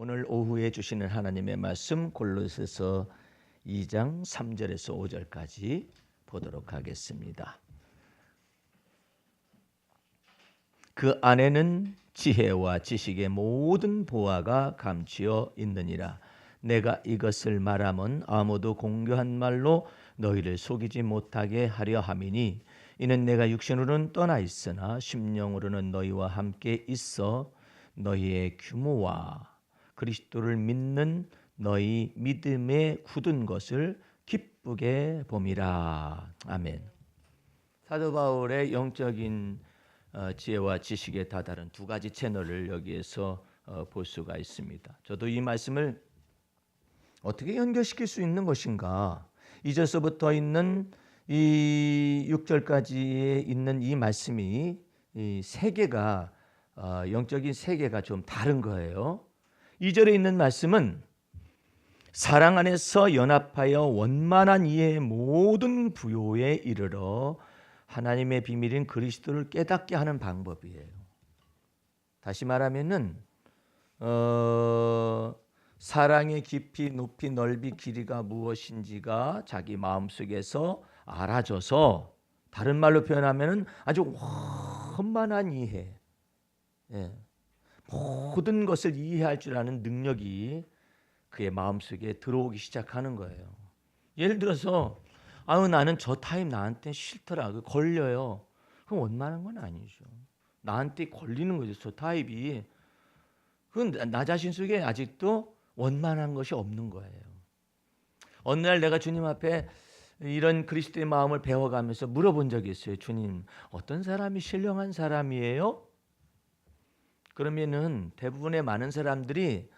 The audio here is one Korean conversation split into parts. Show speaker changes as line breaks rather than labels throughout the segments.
오늘 오후에 주시는 하나님의 말씀 골로새서 2장 3절에서 5절까지 보도록 하겠습니다. 그 안에는 지혜와 지식의 모든 보화가 감추어 있느니라. 내가 이것을 말하면 아무도 공교한 말로 너희를 속이지 못하게 하려 함이니 이는 내가 육신으로는 떠나 있으나 심령으로는 너희와 함께 있어 너희의 규모와 그리스도를 믿는 너희 믿음에 굳은 것을 기쁘게 봄이라. 아멘. 사도 바울의 영적인 지혜와 지식에 다다른 두 가지 채널을 여기에서 볼 수가 있습니다. 저도 이 말씀을 어떻게 연결시킬 수 있는 것인가? 2절서부터 있는 이 6절까지에 있는 이 말씀이 이 세계가 영적인 세계가 좀 다른 거예요. 2절에 있는 말씀은 사랑 안에서 연합하여 원만한 이해의 모든 부요에 이르러 하나님의 비밀인 그리스도를 깨닫게 하는 방법이에요. 다시 말하면은 사랑의 깊이, 높이, 넓이, 길이가 무엇인지가 자기 마음속에서 알아져서 다른 말로 표현하면은 아주 원만한 이해, 모든 것을 이해할 줄 아는 능력이 그의 마음속에 들어오기 시작하는 거예요. 예를 들어서 나는 저 타입 나한테 싫더라. 걸려요. 그럼 원만한 건 아니죠. 나한테 걸리는 거죠. 저 타입이. 그건 나 자신 속에 아직도 원만한 것이 없는 거예요. 어느 날 내가 주님 앞에 이런 그리스도의 마음을 배워가면서 물어본 적이 있어요. 주님, 어떤 사람이 신령한 사람이에요? 그러면은 대부분의 많은 사람들이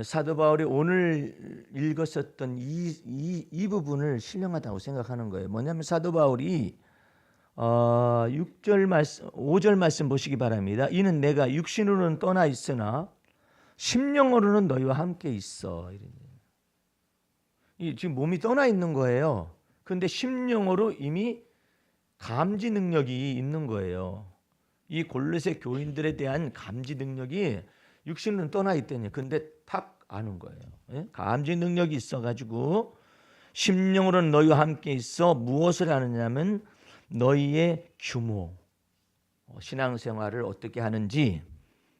사도 바울이 오늘 읽었었던 이 부분을 신령하다고 생각하는 거예요. 뭐냐면 사도 바울이 6절 말씀, 5절 말씀 보시기 바랍니다. 이는 내가 육신으로는 떠나 있으나 심령으로는 너희와 함께 있어. 지금 몸이 떠나 있는 거예요. 그런데 심령으로 이미 감지 능력이 있는 거예요. 이 골로새 교인들에 대한 감지 능력이 육신은 떠나 있다니. 근데 탁 아는 거예요. 감지 능력이 있어가지고 심령으로는 너희와 함께 있어 무엇을 아느냐면 너희의 규모, 신앙생활을 어떻게 하는지,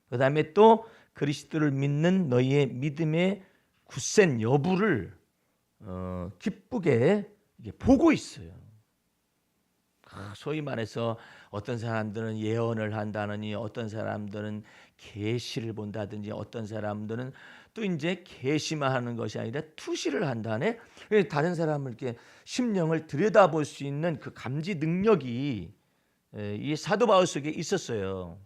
그 다음에 또 그리스도를 믿는 너희의 믿음의 굳센 여부를 기쁘게 보고 있어요. 소위 말해서 어떤 사람들은 예언을 한다느니, 어떤 사람들은 계시를 본다든지, 어떤 사람들은 또 이제 계시만 하는 것이 아니라 투시를 한다네. 다른 사람을 이렇게 심령을 들여다볼 수 있는 그 감지 능력이 이 사도 바울 속에 있었어요.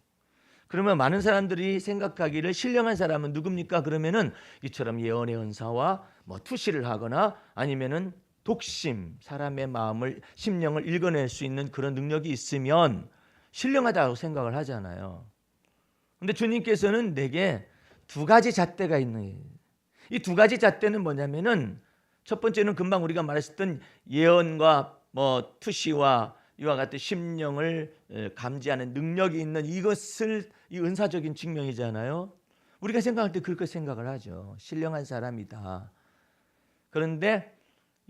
그러면 많은 사람들이 생각하기를 신령한 사람은 누굽니까? 그러면은 이처럼 예언의 은사와 투시를 하거나 아니면은 독심, 사람의 마음을, 심령을 읽어낼 수 있는 그런 능력이 있으면 신령하다고 생각을 하잖아요. 그런데 주님께서는 내게 두 가지 잣대가 있는 거예요. 이 두 가지 잣대는 뭐냐면은 첫 번째는 금방 우리가 말했었던 예언과 투시와 이와 같은 심령을 감지하는 능력이 있는 이것을 이 은사적인 측면이잖아요. 우리가 생각할 때 그렇게 생각을 하죠. 신령한 사람이다. 그런데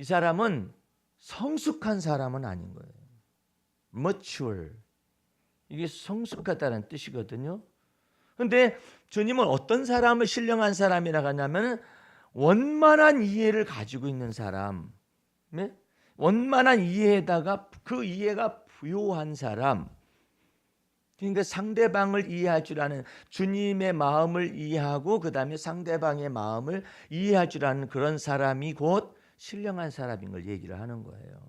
이 사람은 성숙한 사람은 아닌 거예요. mature. 이게 성숙하다는 뜻이거든요. 그런데 주님은 어떤 사람을 신령한 사람이라고 하냐면 원만한 이해를 가지고 있는 사람, 원만한 이해에다가 그 이해가 부요한 사람, 그러니까 상대방을 이해할 줄 아는, 주님의 마음을 이해하고 그 다음에 상대방의 마음을 이해할 줄 아는 그런 사람이 곧 신령한 사람인 걸 얘기를 하는 거예요.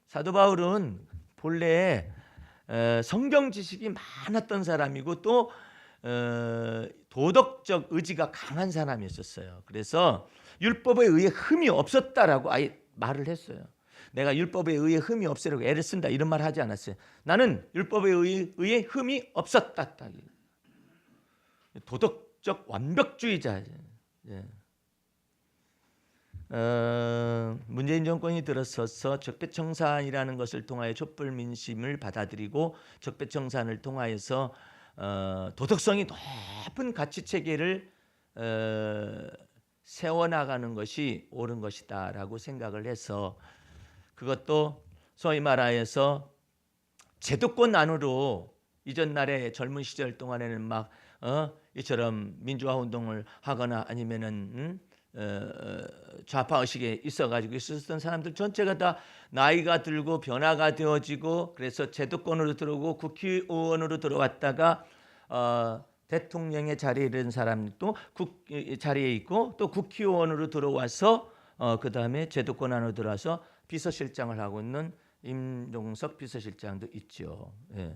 사도 바울은 본래 성경 지식이 많았던 사람이고 또 도덕적 의지가 강한 사람이었어요. 그래서 율법에 의해 흠이 없었다라고 아예 말을 했어요. 내가 율법에 의해 흠이 없으라고 애를 쓴다 이런 말 하지 않았어요. 나는 율법에 의해 흠이 없었다. 도덕적 완벽주의자. 문재인 정권이 들어서서 적폐청산이라는 것을 통하여 촛불 민심을 받아들이고 적폐청산을 통하여서 도덕성이 높은 가치 체계를 세워나가는 것이 옳은 것이다라고 생각을 해서 그것도 소위 말하여서 제도권 안으로 이전 날의 젊은 시절 동안에는 막 이처럼 민주화 운동을 하거나 아니면은 좌파 의식에 있어가지고 있었던 사람들 전체가 다 나이가 들고 변화가 되어지고 그래서 제도권으로 들어오고 국회의원으로 들어왔다가 대통령의 자리에 이른 사람도 자리에 있고 또 국회의원으로 들어와서 그 다음에 제도권 안으로 들어와서 비서실장을 하고 있는 임종석 비서실장도 있죠. 예.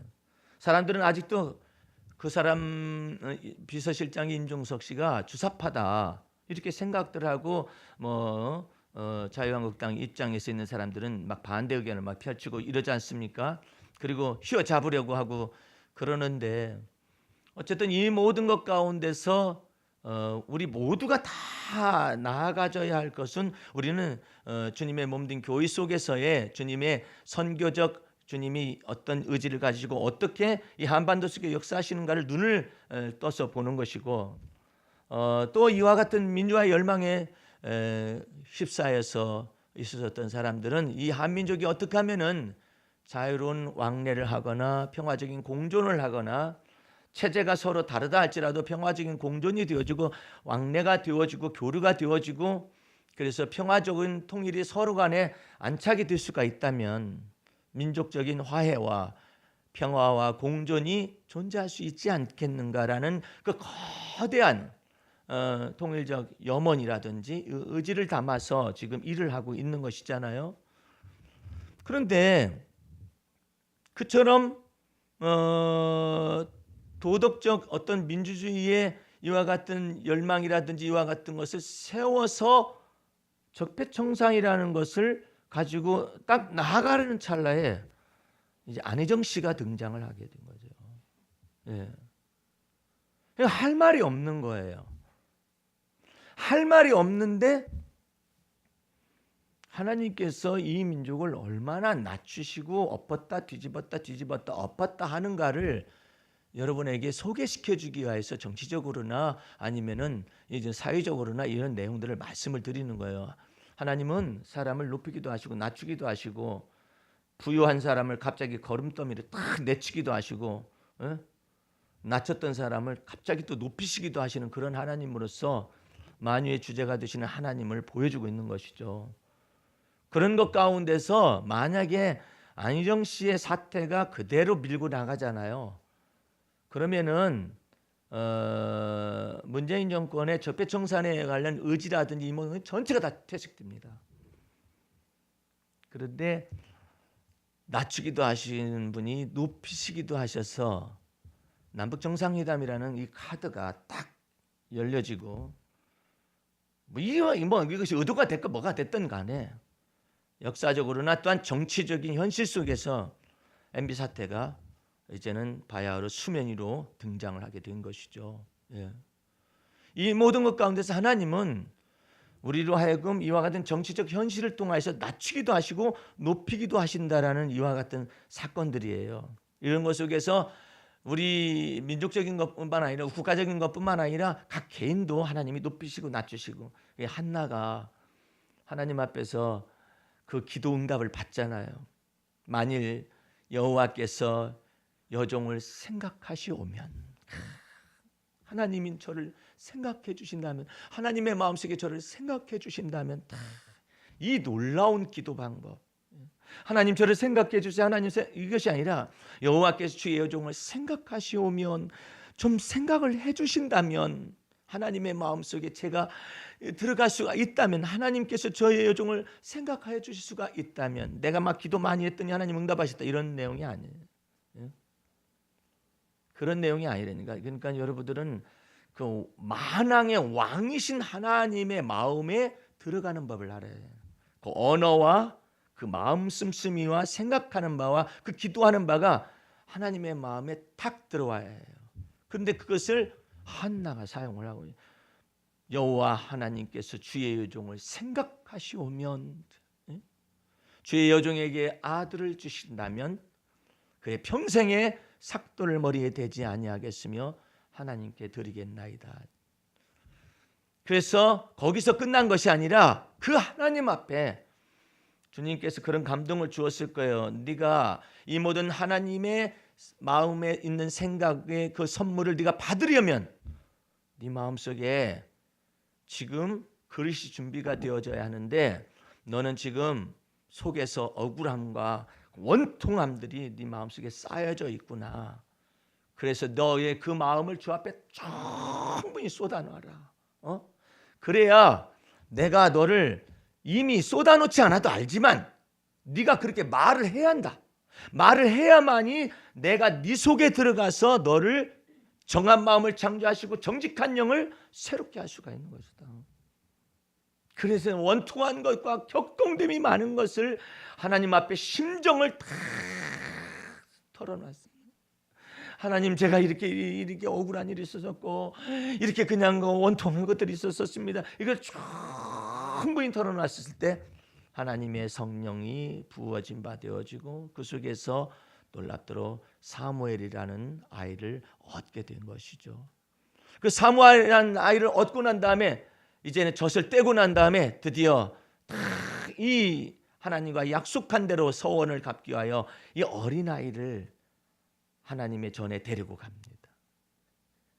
사람들은 아직도 그 사람 비서실장이 임종석 씨가 주사파다 이렇게 생각들 하고 자유한국당 입장에서 있는 사람들은 막 반대 의견을 막 펼치고 이러지 않습니까? 그리고 휘어잡으려고 하고 그러는데 어쨌든 이 모든 것 가운데서 우리 모두가 다 나아가져야 할 것은 우리는 주님의 몸된 교회 속에서의 주님의 선교적 주님이 어떤 의지를 가지고 어떻게 이 한반도 속에 역사하시는가를 눈을 떠서 보는 것이고 또 이와 같은 민주화의 열망에 휩싸여서 있었던 사람들은 이 한민족이 어떻게 하면은 자유로운 왕래를 하거나 평화적인 공존을 하거나 체제가 서로 다르다 할지라도 평화적인 공존이 되어지고 왕래가 되어지고 교류가 되어지고 그래서 평화적인 통일이 서로 간에 안착이 될 수가 있다면 민족적인 화해와 평화와 공존이 존재할 수 있지 않겠는가라는 그 거대한 통일적 염원이라든지 의지를 담아서 지금 일을 하고 있는 것이잖아요. 그런데 그처럼 도덕적 어떤 민주주의의 이와 같은 열망이라든지 이와 같은 것을 세워서 적폐청산이라는 것을 가지고 딱 나아가려는 찰나에 이제 안희정 씨가 등장을 하게 된 거죠. 예. 할 말이 없는 거예요. 할 말이 없는데 하나님께서 이 민족을 얼마나 낮추시고 엎었다 뒤집었다 엎었다 하는가를 여러분에게 소개시켜 주기 위해서 정치적으로나 아니면은 이제 사회적으로나 이런 내용들을 말씀을 드리는 거예요. 하나님은 사람을 높이기도 하시고 낮추기도 하시고 부유한 사람을 갑자기 걸음더미로 딱 내치기도 하시고 낮췄던 사람을 갑자기 또 높이시기도 하시는 그런 하나님으로서 만유의 주제가 되시는 하나님을 보여주고 있는 것이죠. 그런 것 가운데서 만약에 안희정 씨의 사태가 그대로 밀고 나가잖아요. 그러면은 문재인 정권의 적폐청산에 관련 의지라든지 뭐 전체가 다 퇴색됩니다. 그런데 낮추기도 하시는 분이 높이시기도 하셔서 남북 정상회담이라는 이 카드가 딱 열려지고 이것이 의도가 됐건 뭐가 됐든 간에 역사적으로나 또한 정치적인 현실 속에서 MB 사태가 이제는 바야흐로 수면 위로 등장을 하게 된 것이죠. 예. 이 모든 것 가운데서 하나님은 우리로 하여금 이와 같은 정치적 현실을 통해서 낮추기도 하시고 높이기도 하신다라는 이와 같은 사건들이에요. 이런 것 속에서 우리 민족적인 것뿐만 아니라 국가적인 것뿐만 아니라 각 개인도 하나님이 높이시고 낮추시고 한나가 하나님 앞에서 그 기도 응답을 받잖아요. 만일 여호와께서 여종을 생각하시오면 하나님이 저를 생각해 주신다면 하나님의 마음속에 저를 생각해 주신다면 이 놀라운 기도 방법 하나님 저를 생각해 주세요. 하나님 이것이 아니라 여호와께서 주의 여종을 생각하시오면 좀 생각을 해 주신다면 하나님의 마음속에 제가 들어갈 수가 있다면 하나님께서 저의 여종을 생각하여 주실 수가 있다면 내가 막 기도 많이 했더니 하나님 응답하셨다 이런 내용이 아니에요. 그런 내용이 아니라니까. 그러니까 여러분들은 그 만왕의 왕이신 하나님의 마음에 들어가는 법을 알아야 해요. 그 언어와 그 마음 씀씀이와 생각하는 바와 그 기도하는 바가 하나님의 마음에 탁 들어와야 해요. 그런데 그것을 한나가 사용을 하고 여호와 하나님께서 주의 여종을 생각하시오면 주의 여종에게 아들을 주신다면 그의 평생에 삭도를 머리에 대지 아니하겠으며 하나님께 드리겠나이다. 그래서 거기서 끝난 것이 아니라 그 하나님 앞에 주님께서 그런 감동을 주었을 거예요. 네가 이 모든 하나님의 마음에 있는 생각의 그 선물을 네가 받으려면 네 마음속에 지금 그릇이 준비가 되어져야 하는데 너는 지금 속에서 억울함과 원통함들이 네 마음속에 쌓여져 있구나. 그래서 너의 그 마음을 주 앞에 충분히 쏟아놔라. 그래야 내가 너를 이미 쏟아놓지 않아도 알지만 네가 그렇게 말을 해야 한다. 말을 해야만이 내가 네 속에 들어가서 너를 정한 마음을 창조하시고 정직한 영을 새롭게 할 수가 있는 것이다. 그래서 원통한 것과 격동됨이 많은 것을 하나님 앞에 심정을 다 털어놨습니다. 하나님, 제가 이렇게 억울한 일이 있었고 이렇게 그냥 원통한 것들이 있었습니다. 이걸 충분히 털어놨을 때 하나님의 성령이 부어진 바 되어지고 그 속에서 놀랍도록 사무엘이라는 아이를 얻게 된 것이죠. 그 사무엘이라는 아이를 얻고 난 다음에 이제는 젖을 떼고 난 다음에 드디어 이 하나님과 약속한 대로 서원을 갚기 위하여 이 어린아이를 하나님의 전에 데리고 갑니다.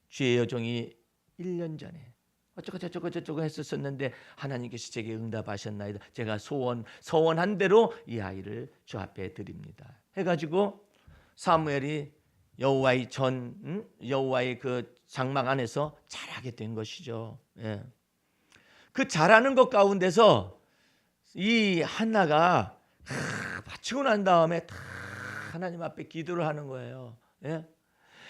주의 여종이 1년 전에 어쩌고 했었는데 하나님께서 제게 응답하셨나이다. 제가 서원한 대로 이 아이를 주 앞에 드립니다. 해가지고 사무엘이 여호와의 그 장막 안에서 자라게 된 것이죠. 예. 그 자라는 것 가운데서 이 한나가 바치고 난 다음에 하나님 앞에 기도를 하는 거예요. 예?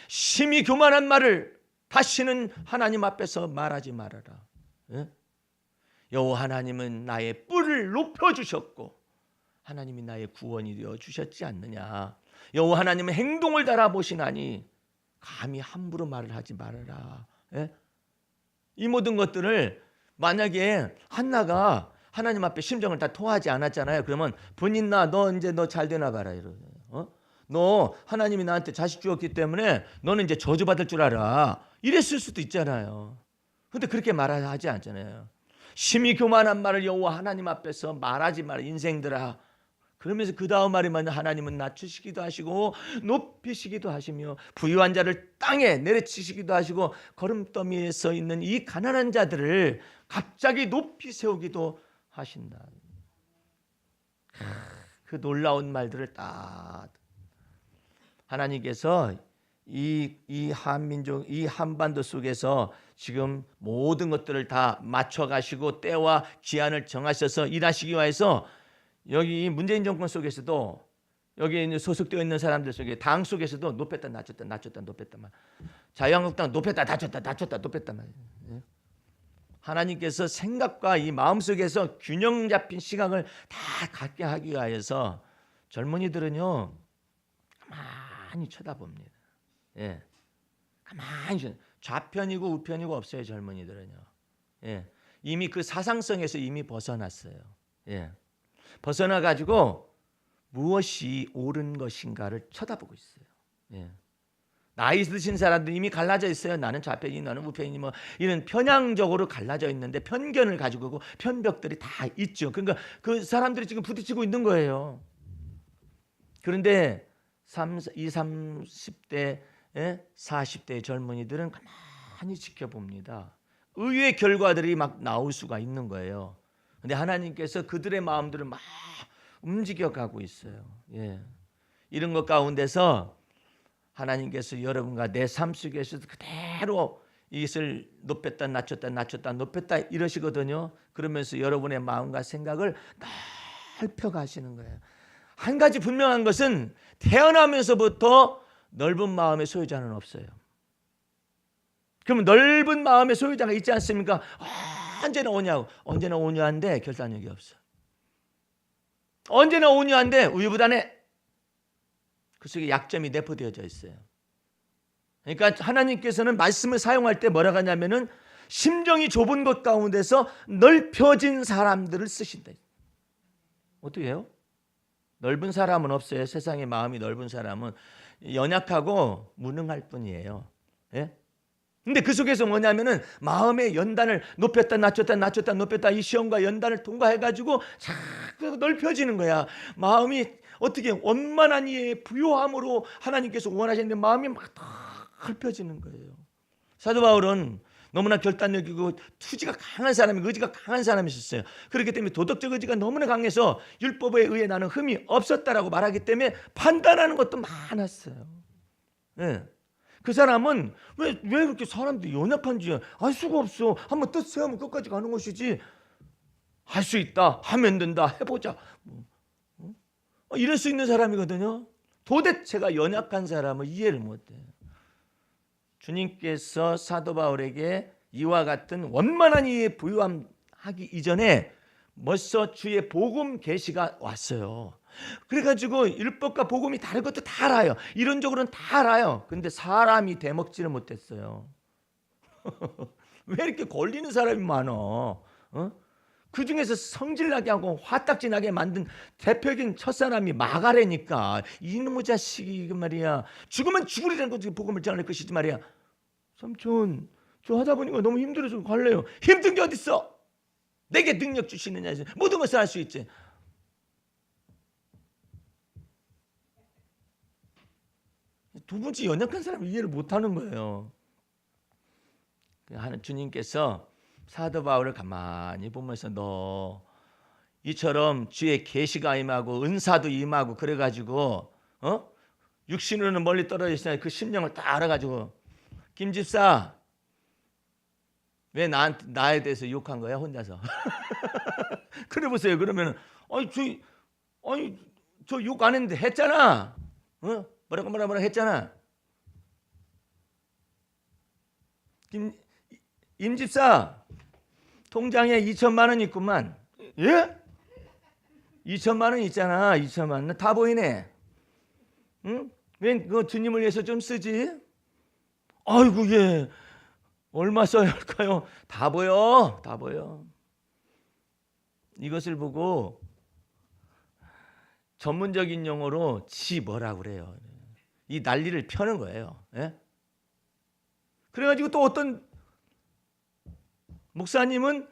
심히 교만한 말을 다시는 하나님 앞에서 말하지 말아라. 예? 여호와 하나님은 나의 뿔을 높여주셨고 하나님이 나의 구원이 되어 주셨지 않느냐. 여호와 하나님은 행동을 달아보시나니 감히 함부로 말을 하지 말아라. 예? 이 모든 것들을 만약에 한나가 하나님 앞에 심정을 다 토하지 않았잖아요. 그러면 분인나 너 이제 너 잘 되나 봐라 이러잖아요. 너 하나님이 나한테 자식 주었기 때문에 너는 이제 저주받을 줄 알아. 이랬을 수도 있잖아요. 근데 그렇게 말하지 않잖아요. 심히 교만한 말을 여호와 하나님 앞에서 말하지 마라 인생들아. 그러면서 그 다음 말이면 하나님은 낮추시기도 하시고 높이시기도 하시며 부유한 자를 땅에 내려치시기도 하시고 걸음더미에 서 있는 이 가난한 자들을 갑자기 높이 세우기도 하신다. 그 놀라운 말들을 딱 하나님께서 이 한민족, 이 한반도 속에서 지금 모든 것들을 다 맞춰가시고 때와 기한을 정하셔서 일하시기 위해서 여기 문재인 정권 속에서도 여기 소속되어 있는 사람들 속에 당 속에서도 높였다 낮췄다 높였다 자유한국당 높였다 낮췄다 높였다 말이에요. 하나님께서 생각과 이 마음속에서 균형 잡힌 시각을 다 갖게 하기 위해서 젊은이들은요 가만히 쳐다봅니다. 예, 가만히 좌편이고 우편이고 없어요. 젊은이들은요. 예, 이미 그 사상성에서 이미 벗어났어요. 예, 벗어나 가지고 무엇이 옳은 것인가를 쳐다보고 있어요. 예. 나이 드신 사람들 이미 갈라져 있어요. 나는 좌편이 나는 우편이 뭐 이런 편향적으로 갈라져 있는데 편견을 가지고 편벽들이 다 있죠. 그러니까 그 사람들이 지금 부딪히고 있는 거예요. 그런데 20, 30대, 40대 젊은이들은 가만히 지켜봅니다. 의외의 결과들이 막 나올 수가 있는 거예요. 그런데 하나님께서 그들의 마음들을 막 움직여가고 있어요. 예. 이런 것 가운데서 하나님께서 여러분과 내 삶 속에서도 그대로 이것을 높였다 높였다 이러시거든요. 그러면서 여러분의 마음과 생각을 넓혀 가시는 거예요. 한 가지 분명한 것은 태어나면서부터 넓은 마음의 소유자는 없어요. 그러면 넓은 마음의 소유자가 있지 않습니까? 언제나 오냐고. 언제나 온유한데 결단력이 없어. 언제나 온유한데 우유부단해. 그 속에 약점이 내포되어져 있어요. 그러니까 하나님께서는 말씀을 사용할 때 뭐라고 하냐면은 심정이 좁은 것 가운데서 넓혀진 사람들을 쓰신다. 어떻게 해요? 넓은 사람은 없어요. 세상에 마음이 넓은 사람은 연약하고 무능할 뿐이에요. 예? 근데 그 속에서 뭐냐면은 마음의 연단을 높였다 낮췄다 낮췄다 높였다 이 시험과 연단을 통과해가지고 자꾸 넓혀지는 거야. 마음이 어떻게 원만한 이의 부요함으로 하나님께서 원하시는데 마음이 막 더 넓혀지는 거예요. 사도 바울은 너무나 결단력이고 투지가 강한 사람이 의지가 강한 사람이었어요. 그렇기 때문에 도덕적 의지가 너무나 강해서 율법에 의해 나는 흠이 없었다라고 말하기 때문에 판단하는 것도 많았어요. 네. 그 사람은 왜 그렇게 사람들이 연약한지 알 수가 없어. 한번 뜻 세우면 끝까지 가는 것이지. 할 수 있다. 하면 된다. 해보자. 이럴 수 있는 사람이거든요. 도대체가 연약한 사람을 이해를 못해요. 주님께서 사도 바울에게 이와 같은 원만한 이의 부유함하기 이전에 벌써 주의 복음 계시가 왔어요. 그래가지고 율법과 복음이 다른 것도 다 알아요. 이론적으로는 다 알아요. 근데 사람이 대먹지를 못했어요. 왜 이렇게 걸리는 사람이 많아? 그 중에서 성질나게 하고 화딱지나게 만든 대표적인 첫사람이 마가레니까 이놈의 자식이 말이야. 죽으면 죽으리라는 거지 복음을 전할 것이지 말이야. 삼촌 저 하다 보니까 너무 힘들어서 갈래요. 힘든 게 어딨어? 내게 능력 주시느냐. 모든 것을 할 수 있지. 도무지 연약한 사람을 이해를 못하는 거예요. 주님께서 사도 바울을 가만히 보면서 너 이처럼 주의 계시가 임하고 은사도 임하고 그래가지고 육신으로는 멀리 떨어져 있으나 그 심령을 다 알아가지고 김 집사 왜 나에 대해서 욕한 거야 혼자서? 그래 보세요. 그러면 저 욕 안 했는데 했잖아. 뭐라 했잖아. 임 집사 통장에 2천만 원 있구만. 예? 2천만 원 있잖아. 2천만 원 다 보이네. 응? 왜 그 주님을 위해서 좀 쓰지? 아이고 예. 얼마 써야 할까요? 다 보여. 다 보여. 이것을 보고 전문적인 용어로 지 뭐라고 그래요. 이 난리를 펴는 거예요. 예? 그래가지고 또 어떤 목사님은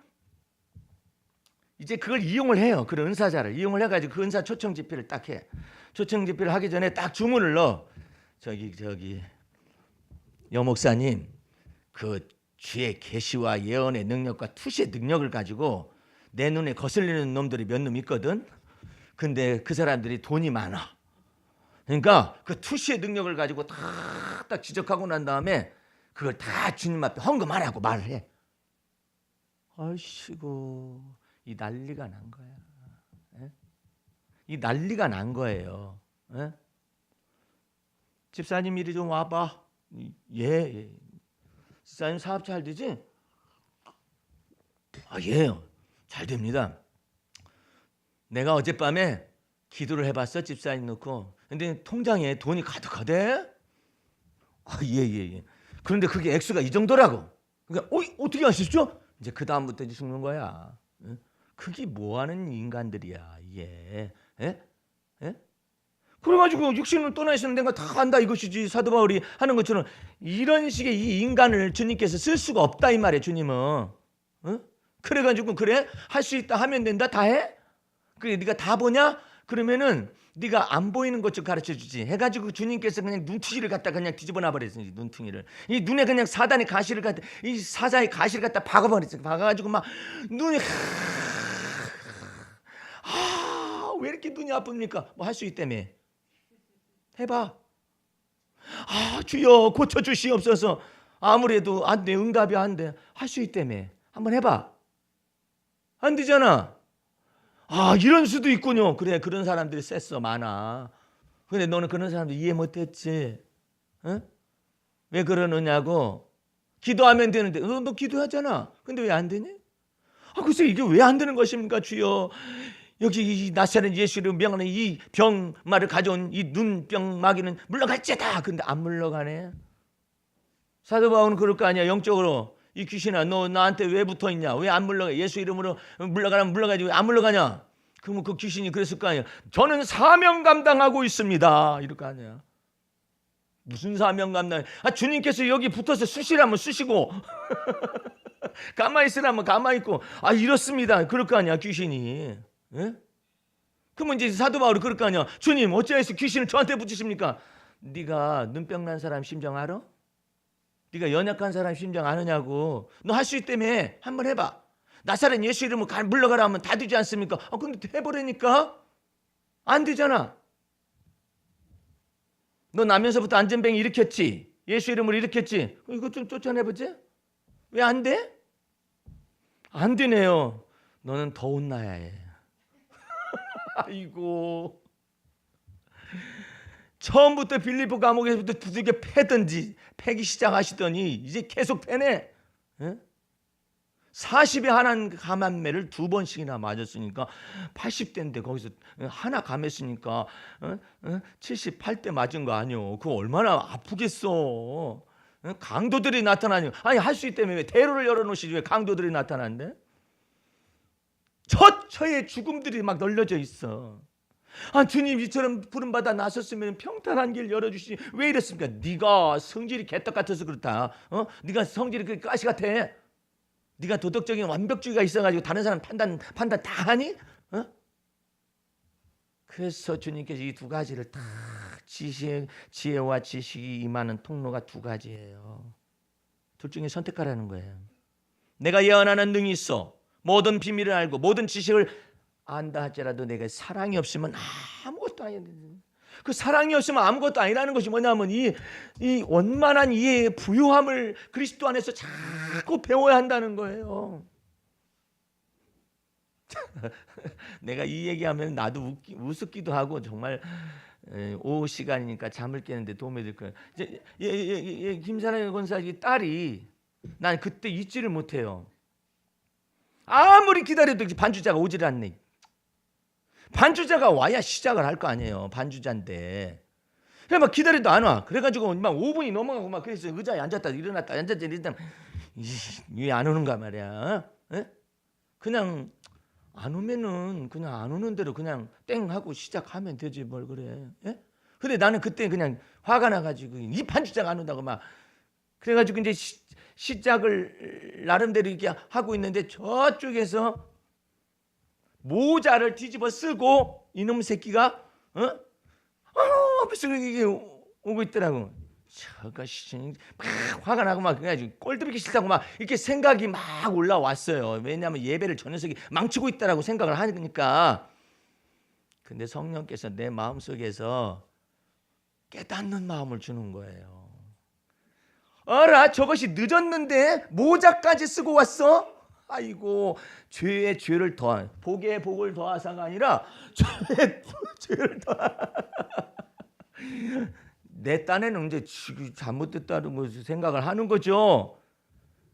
이제 그걸 이용을 해요. 그런 은사자를 이용을 해가지고 그 은사 초청 집회를 딱 해. 초청 집회를 하기 전에 딱 주문을 넣어. 저기 여 목사님 그 주의 계시와 예언의 능력과 투시의 능력을 가지고 내 눈에 거슬리는 놈들이 몇 놈 있거든. 근데 그 사람들이 돈이 많아. 그러니까 그 투시의 능력을 가지고 딱 지적하고 난 다음에 그걸 다 주님 앞에 헌금 안 하고 말을 해. 아이씨고 이 난리가 난 거야. 에? 이 난리가 난 거예요. 에? 집사님 이리 좀 와봐. 예. 집사님 사업 잘 되지? 예. 잘 됩니다. 내가 어젯밤에 기도를 해봤어. 집사님 넣고. 근데 통장에 돈이 가득하대. 예. 그런데 그게 액수가 이 정도라고. 그러니까 어떻게 하셨죠? 이제 그 다음부터 죽는 거야. 그게 뭐하는 인간들이야 이게. 그래가지고 육신을 떠나 있으면 내가 다 한다 이것이지. 사도 바울이 하는 것처럼 이런 식의 이 인간을 주님께서 쓸 수가 없다 이 말이에요. 주님은. 그래가지고 그래 할 수 있다 하면 된다 다 해. 그래 네가 다 보냐? 그러면은 네가 안 보이는 것 좀 가르쳐 주지. 해가지고 주님께서 그냥 눈투지를 갖다 그냥 뒤집어 놔버렸어요. 눈퉁이를. 이 눈에 그냥 사단의 가시를 갖다 이 사자의 가시를 갖다 박아버렸어요. 박아가지고 막 눈이 왜 이렇게 눈이 아픕니까? 뭐 할 수 있다며. 해봐. 주여 고쳐 주시옵소서. 아무래도 안 돼. 응답이 안 돼. 할 수 있다며. 한번 해봐. 안 되잖아. 이런 수도 있군요. 그래 그런 사람들이 셌어 많아. 근데 너는 그런 사람들 이해 못했지. 왜 그러느냐고. 기도하면 되는데 너 기도하잖아. 근데 왜 안 되니? 글쎄 이게 왜 안 되는 것입니까 주여. 여기 이 나사렛 예수를 명하는 이 병마를 가져온 이 눈병 마귀는 물러갈지다. 근데 안 물러가네. 사도 바울은 그럴 거 아니야. 영적으로 이 귀신아 너 나한테 왜 붙어있냐. 왜 안 물러가. 예수 이름으로 물러가라면 물러가지 왜 안 물러가냐. 그러면 그 귀신이 그랬을 거 아니야. 저는 사명 감당하고 있습니다. 이럴 거 아니야. 무슨 사명 감당? 주님께서 여기 붙어서 쑤시라면 쑤시고 가만히 있으라면 가만히 있고 이렇습니다. 그럴 거 아니야 귀신이. 예? 그러면 이제 사도 바울이 그럴 거 아니야. 주님 어찌해서 귀신을 저한테 붙이십니까? 네가 눈병 난 사람 심정 알아? 네가 연약한 사람 심정 아느냐고. 너 할 수 있다며. 한번 해봐. 나사렛 예수 이름으로 물러가라 하면 다 되지 않습니까? 근데 해버리니까 안 되잖아. 너 나면서부터 안전뱅이 일으켰지. 예수 이름으로 일으켰지. 이거 좀 쫓아내보지. 왜 안 돼? 안 되네요. 너는 더 혼나야 해. 아이고. 처음부터 빌립보 감옥에서부터 두들겨 패든지 패기 시작하시더니 이제 계속 패네. 40에 하나 감한매를 2번씩이나 맞았으니까 80대인데 거기서 하나 감했으니까 78대 맞은 거 아니오. 그거 얼마나 아프겠어. 강도들이 나타나니 할 수 있다며 왜 대로를 열어놓으시지 왜 강도들이 나타난대? 처처의 죽음들이 막 널려져 있어. 주님 이처럼 부름받아 나섰으면 평탄한 길 열어주시지 왜 이랬습니까? 네가 성질이 개떡 같아서 그렇다. 네가 성질이 그 가시 같아. 네가 도덕적인 완벽주의가 있어가지고 다른 사람 판단 다 하니? 그래서 주님께서 이 두 가지를 다 지혜와 지식이 임하는 통로가 두 가지예요. 둘 중에 선택하라는 거예요. 내가 예언하는 능이 있어. 모든 비밀을 알고 모든 지식을 안다 할지라도 내가 사랑이 없으면 아무것도 아니야. 그 사랑이 없으면 아무것도 아니라는 것이 뭐냐면 이 원만한 이해의 부유함을 그리스도 안에서 자꾸 배워야 한다는 거예요. 내가 이 얘기하면 나도 우습기도 하고 정말 오후 시간이니까 잠을 깨는데 도움이 될 거예요. 김사랑 권사의 딸이 난 그때 잊지를 못해요. 아무리 기다려도 반주자가 오질 않네. 반주자가 와야 시작을 할 거 아니에요. 반주자인데. 그래 막 기다려도 안 와. 그래가지고 막 5분이 넘어가고 막 그래서 의자에 앉았다 일어났다 왜 안 오는가 말이야. 그냥 안 오면은 그냥 안 오는 대로 그냥 땡 하고 시작하면 되지 뭘 그래. 근데 나는 그때 그냥 화가 나가지고 이 반주자가 안 온다고 막 그래가지고 이제 시작을 나름대로 이렇게 하고 있는데 저쪽에서 모자를 뒤집어 쓰고 이놈 새끼가 앞에서 이게 오고 있더라고. 저가 막 화가 나고 막 그래가지고 꼴들이기 싫다고 막 이렇게 생각이 막 올라왔어요. 왜냐하면 예배를 저 녀석이 망치고 있다라고 생각을 하니까. 근데 성령께서 내 마음속에서 깨닫는 마음을 주는 거예요. 어라 저것이 늦었는데 모자까지 쓰고 왔어? 아이고 죄에 죄를 더한 복에 복을 더하사가 아니라 죄에 죄를 더한 내 딴에는 이제 잘못됐다는 것을 생각을 하는 거죠.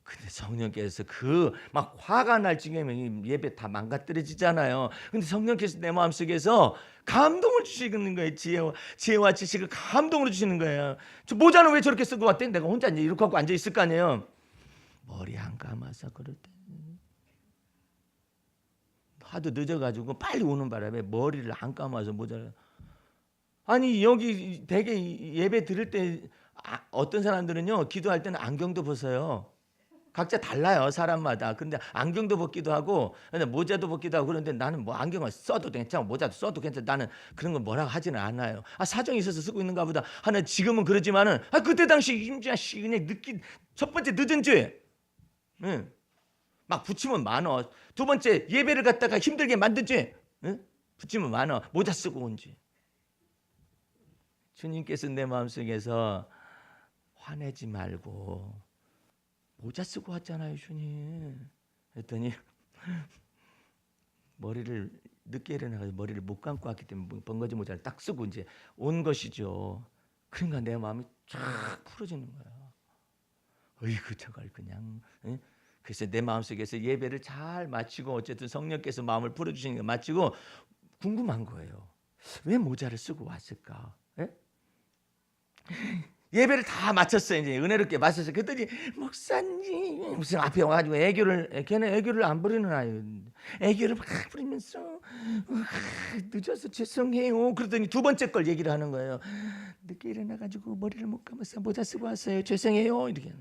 근데 성령께서 그 막 화가 날 지경이면 예배 다 망가뜨려지잖아요. 근데 성령께서 내 마음속에서 감동을 주시는 거예요. 지혜와 지식을 감동으로 주시는 거예요. 저 모자는 왜 저렇게 쓰고 왔대? 내가 혼자 이제 이렇게 하고 앉아 있을 거 아니에요. 머리 안 감아서 그럴 때 하도 늦어가지고 빨리 오는 바람에 머리를 안 감아서 모자를. 아니 여기 되게 예배 드릴 때 어떤 사람들은요 기도할 때는 안경도 벗어요. 각자 달라요 사람마다. 근데 안경도 벗기도 하고 모자도 벗기도 하고 그런데 나는 뭐 안경을 써도 괜찮아 모자도 써도 괜찮아. 나는 그런 거 뭐라고 하지는 않아요. 사정이 있어서 쓰고 있는가 보다 하는. 지금은 그러지만은 그때 당시 임자씨 그냥 첫 번째 늦은 죄. 막 붙이면 많어. 두 번째 예배를 갖다가 힘들게 만든 죄. 붙이면 많어. 모자 쓰고 온 죄. 주님께서 내 마음속에서 화내지 말고 모자 쓰고 왔잖아요 주님. 그랬더니 머리를 늦게 일어나서 머리를 못 감고 왔기 때문에 번거지 모자를 딱 쓰고 이제 온 것이죠. 그러니까 내 마음이 쫙 풀어지는 거야. 어이구 저걸 그냥. 그래서 내 마음속에서 예배를 잘 마치고 어쨌든 성령께서 마음을 풀어주시는 거 마치고 궁금한 거예요. 왜 모자를 쓰고 왔을까? 예배를 다 마쳤어요. 이제 은혜롭게 마쳤어요. 그랬더니 목사님 무슨 앞에 와가지고 걔는 애교를 안 부리는 아이. 애교를 막 부리면서 늦어서 죄송해요. 그러더니 두 번째 걸 얘기를 하는 거예요. 늦게 일어나가지고 머리를 못 감았어요. 모자 쓰고 왔어요. 죄송해요. 이렇게.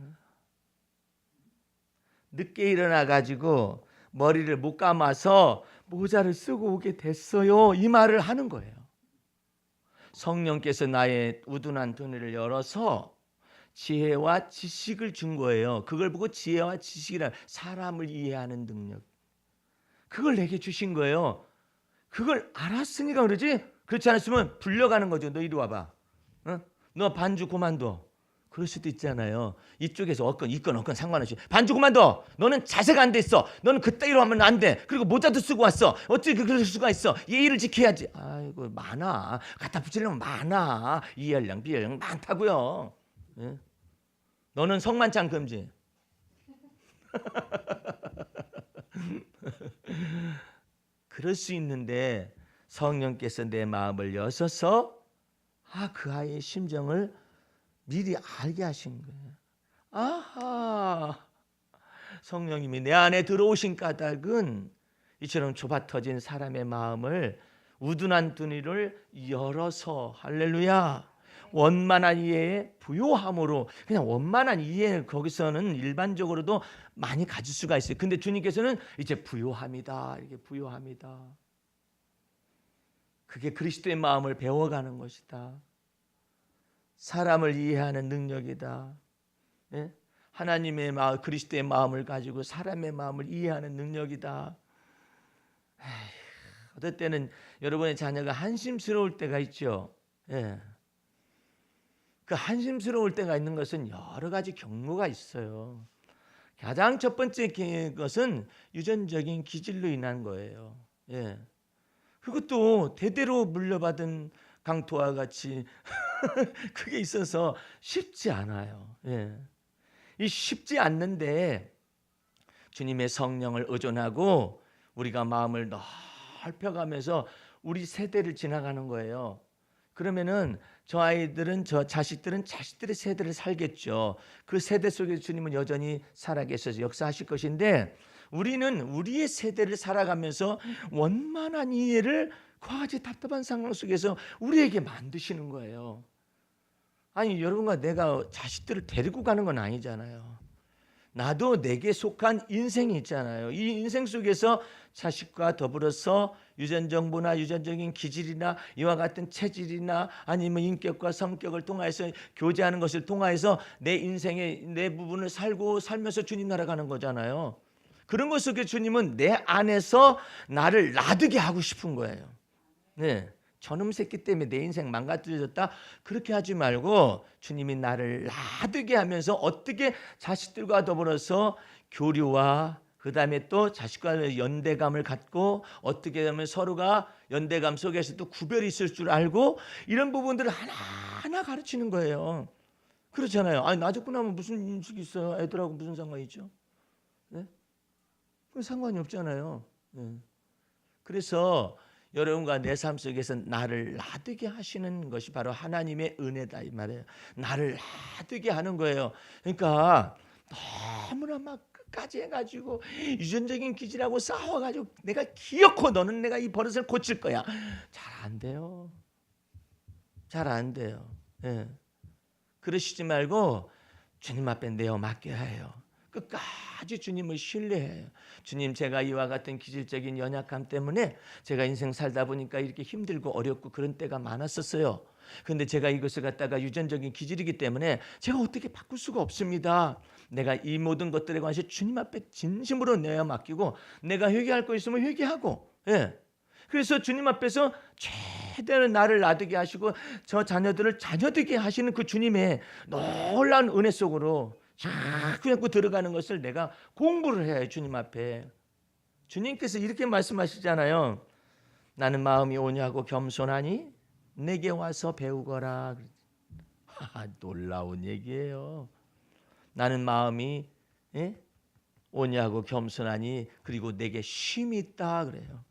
늦게 일어나가지고 머리를 못 감아서 모자를 쓰고 오게 됐어요. 이 말을 하는 거예요. 성령께서 나의 우둔한 두뇌를 열어서 지혜와 지식을 준 거예요. 그걸 보고 지혜와 지식이란 사람을 이해하는 능력. 그걸 내게 주신 거예요. 그걸 알았으니까 그러지. 그렇지 않았으면 불려가는 거죠. 너 이리 와봐. 어? 너 반주 그만둬. 그럴 수도 있잖아요. 이쪽에서 어건 상관없이 반주 그만둬. 너는 자세가 안 돼 있어. 너는 그따위로 하면 안 돼. 그리고 모자도 쓰고 왔어. 어떻게 그럴 수가 있어. 예의를 지켜야지. 아이고 많아. 갖다 붙이려면 많아. 이해할량 비할량 많다고요. 예? 너는 성만찬 금지. 그럴 수 있는데 성령께서 내 마음을 여셔서 그 아이의 심정을 미리 알게 하신 거예요. 아하, 성령님이 내 안에 들어오신 까닭은 이처럼 좁아 터진 사람의 마음을 우둔한 두뇌를 열어서 할렐루야 원만한 이해에 부요함으로 그냥 원만한 이해 거기서는 일반적으로도 많이 가질 수가 있어요. 근데 주님께서는 이제 부요함이다 이렇게 부요함이다. 그게 그리스도의 마음을 배워가는 것이다. 사람을 이해하는 능력이다. 예? 하나님의 마음, 그리스도의 마음을 가지고 사람의 마음을 이해하는 능력이다. 어떨 때는 여러분의 자녀가 한심스러울 때가 있죠. 예. 그 한심스러울 때가 있는 것은 여러 가지 경로가 있어요. 가장 첫 번째 것은 유전적인 기질로 인한 거예요. 예. 그것도 대대로 물려받은 강토와 같이 그게 있어서 쉽지 않아요. 예. 이 쉽지 않는데 주님의 성령을 의존하고 우리가 마음을 넓혀가면서 우리 세대를 지나가는 거예요. 그러면은 저 아이들은 저 자식들은 자식들의 세대를 살겠죠. 그 세대 속에 주님은 여전히 살아계셔서 역사하실 것인데 우리는 우리의 세대를 살아가면서 원만한 이해를 그와 같이 답답한 상황 속에서 우리에게 만드시는 거예요. 아니 여러분과 내가 자식들을 데리고 가는 건 아니잖아요. 나도 내게 속한 인생이 있잖아요. 이 인생 속에서 자식과 더불어서 유전정보나 유전적인 기질이나 이와 같은 체질이나 아니면 인격과 성격을 통해서 교제하는 것을 통해서 내 인생의 내 부분을 살면서 주님 나라 가는 거잖아요. 그런 것 속에 주님은 내 안에서 나를 놔두게 하고 싶은 거예요. 네. 저놈 새끼 때문에 내 인생 망가뜨려졌다. 그렇게 하지 말고 주님이 나를 놔두게 하면서 어떻게 자식들과 더불어서 교류와 그다음에 또 자식과 연대감을 갖고 어떻게 하면 서로가 연대감 속에서 또 구별이 있을 줄 알고 이런 부분들을 하나하나 가르치는 거예요. 그렇잖아요. 아니 나 죽고 나면 무슨 인식이 있어요? 애들하고 무슨 상관이 있죠? 네? 상관이 없잖아요. 네. 그래서 여러분과 내 삶 속에서 나를 놔두게 하시는 것이 바로 하나님의 은혜다 이 말이에요. 나를 놔두게 하는 거예요. 그러니까 너무나 막 끝까지 해가지고 유전적인 기질하고 싸워가지고 내가 기어코 너는 내가 이 버릇을 고칠 거야. 잘 안 돼요. 잘 안 돼요. 예. 그러시지 말고 주님 앞에 내어 맡겨야 해요. 끝까지 주님을 신뢰해요. 주님 제가 이와 같은 기질적인 연약함 때문에 제가 인생 살다 보니까 이렇게 힘들고 어렵고 그런 때가 많았었어요. 그런데 제가 이것을 갖다가 유전적인 기질이기 때문에 제가 어떻게 바꿀 수가 없습니다. 내가 이 모든 것들에 관해서 주님 앞에 진심으로 내어 맡기고 내가 회개할 거 있으면 회개하고 예. 그래서 주님 앞에서 최대한 나를 놔두게 하시고 저 자녀들을 자녀되게 하시는 그 주님의 놀라운 은혜 속으로 자꾸 들어가는 것을 내가 공부를 해야 해요. 주님 앞에. 주님께서 이렇게 말씀하시잖아요. 나는 마음이 온유하고 겸손하니 내게 와서 배우거라. 놀라운 얘기예요. 나는 마음이 온유하고 겸손하니 그리고 내게 쉼이 있다 그래요.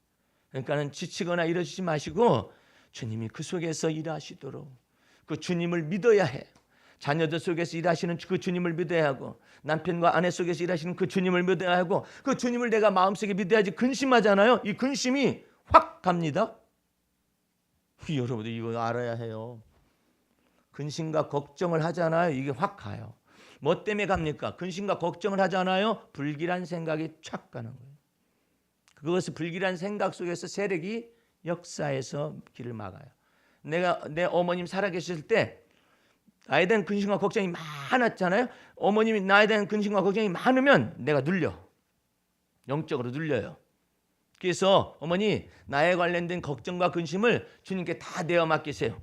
그러니까는 지치거나 이러지 마시고 주님이 그 속에서 일하시도록 그 주님을 믿어야 해. 자녀들 속에서 일하시는 그 주님을 믿어야 하고 남편과 아내 속에서 일하시는 그 주님을 믿어야 하고 그 주님을 내가 마음속에 믿어야지. 근심하잖아요. 이 근심이 확 갑니다. 여러분들 이거 알아야 해요. 근심과 걱정을 하잖아요. 이게 확 가요. 뭐 때문에 갑니까? 근심과 걱정을 하잖아요. 불길한 생각이 촥 가는 거예요. 그것을 불길한 생각 속에서 세력이 역사해서 길을 막아요. 내 어머님 살아계실 때 나에 대한 근심과 걱정이 많았잖아요. 어머님이 나에 대한 근심과 걱정이 많으면 내가 눌려. 영적으로 눌려요. 그래서 어머니 나에 관련된 걱정과 근심을 주님께 다 내어 맡기세요.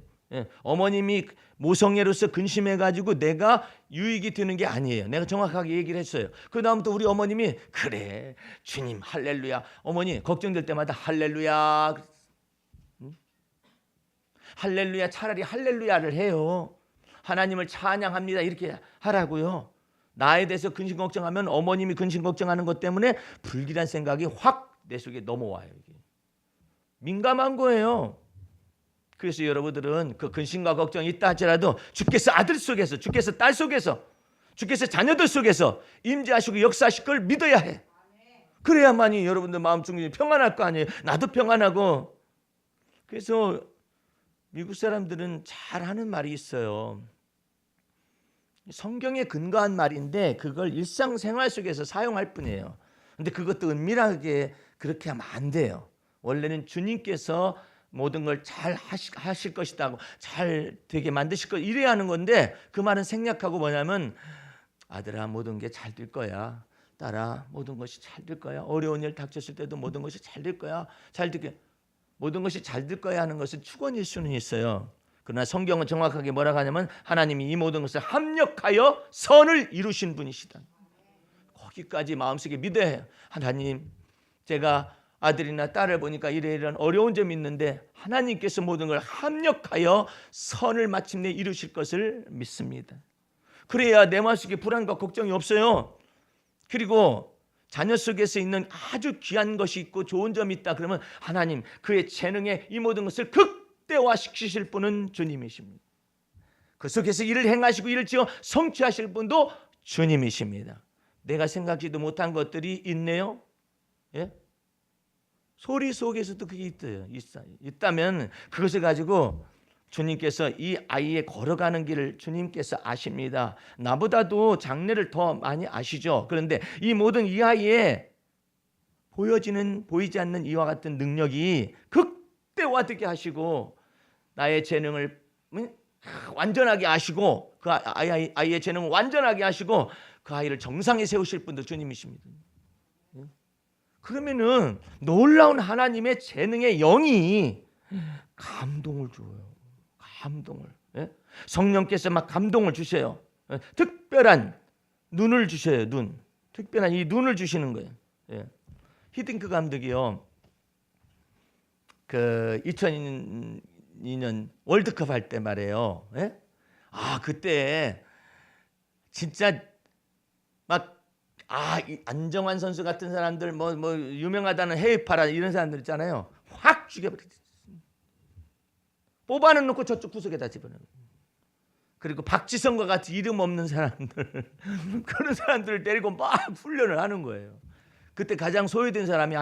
어머님이 모성애로서 근심해가지고 내가 유익이 되는 게 아니에요. 내가 정확하게 얘기를 했어요. 그 다음부터 우리 어머님이 그래 주님 할렐루야. 어머니 걱정될 때마다 할렐루야. 할렐루야. 차라리 할렐루야를 해요. 하나님을 찬양합니다. 이렇게 하라고요. 나에 대해서 근심 걱정하면 어머님이 근심 걱정하는 것 때문에 불길한 생각이 확 내 속에 넘어와요. 이게. 민감한 거예요. 그래서 여러분들은 그 근심과 걱정이 있다 할지라도 주께서 아들 속에서, 주께서 딸 속에서, 주께서 자녀들 속에서 임재하시고 역사하실 걸 믿어야 해. 그래야만이 여러분들 마음 중에 평안할 거 아니에요. 나도 평안하고. 그래서 미국 사람들은 잘 하는 말이 있어요. 성경에 근거한 말인데 그걸 일상생활 속에서 사용할 뿐이에요. 근데 그것도 은밀하게 그렇게 하면 안 돼요. 원래는 주님께서 모든 걸 잘 하실 것이다, 잘 되게 만드실 것, 이래야 하는 건데 그 말은 생략하고 뭐냐면 아들아 모든 게 잘 될 거야. 딸아 모든 것이 잘 될 거야. 어려운 일 닥쳤을 때도 모든 것이 잘 될 거야. 잘 되게 모든 것이 잘 될 거야 하는 것은 축원일 수는 있어요. 그러나 성경은 정확하게 뭐라고 하냐면 하나님이 이 모든 것을 합력하여 선을 이루신 분이시다. 거기까지 마음속에 믿어야 해요. 하나님 제가 아들이나 딸을 보니까 이런 어려운 점이 있는데 하나님께서 모든 걸 합력하여 선을 마침내 이루실 것을 믿습니다. 그래야 내 마음속에 불안과 걱정이 없어요. 그리고 자녀 속에서 있는 아주 귀한 것이 있고 좋은 점이 있다 그러면 하나님 그의 재능에 이 모든 것을 극대화시키실 분은 주님이십니다. 그 속에서 일을 행하시고 일을 지어 성취하실 분도 주님이십니다. 내가 생각지도 못한 것들이 있네요. 예? 소리 속에서도 그게 있다면 그것을 가지고 주님께서 이 아이의 걸어가는 길을 주님께서 아십니다. 나보다도 장래를 더 많이 아시죠. 그런데 이 모든 이 아이의 보이지 않는 이와 같은 능력이 극대화되게 하시고 나의 재능을 완전하게 아시고 그 아이의 재능을 완전하게 하시고 그 아이를 정상에 세우실 분도 주님이십니다. 그러면은 놀라운 하나님의 재능의 영이 감동을 줘요. 감동을. 성령께서 막 감동을 주셔요. 특별한 눈을 주셔요. 눈. 특별한 이 눈을 주시는 거예요. 히딩크 감독이요. 그 2002년 월드컵 할 때 말이에요. 그때 진짜 막 이 안정환 선수 같은 사람들 뭐 유명하다는 해외파라 이런 사람들 있잖아요. 확 죽여버렸어요. 뽑아는 놓고 저쪽 구석에다 집어넣어요. 그리고 박지성과 같이 이름 없는 사람들 그런 사람들을 데리고 막 훈련을 하는 거예요. 그때 가장 소외된 사람이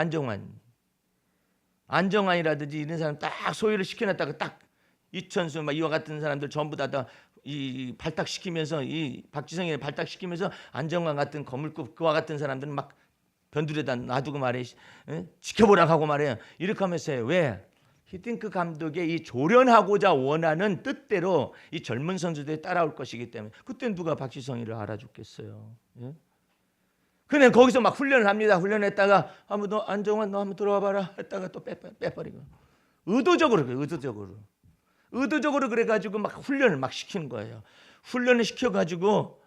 안정환이라든지 이런 사람 딱 소외를 시켜놨다가 딱 이천수 막 이와 같은 사람들 전부 다 이 발탁시키면서 이 박지성이 발탁시키면서 안정환 같은 거물급 그와 같은 사람들은 막 변두리에다 놔두고 말해 지켜보라 하고 말해요. 이렇게 하면서 해요. 왜? 히딩크 감독의 이 조련하고자 원하는 뜻대로 이 젊은 선수들이 따라올 것이기 때문에 그때는 누가 박지성이를 알아줬겠어요. 그냥 거기서 막 훈련을 합니다. 훈련했다가 너 안정환 너 한번 들어와 봐라 했다가 또 빼버리고 의도적으로 그래요. 의도적으로 그래가지고 막 훈련을 막 시키는 거예요. 훈련을 시켜가지고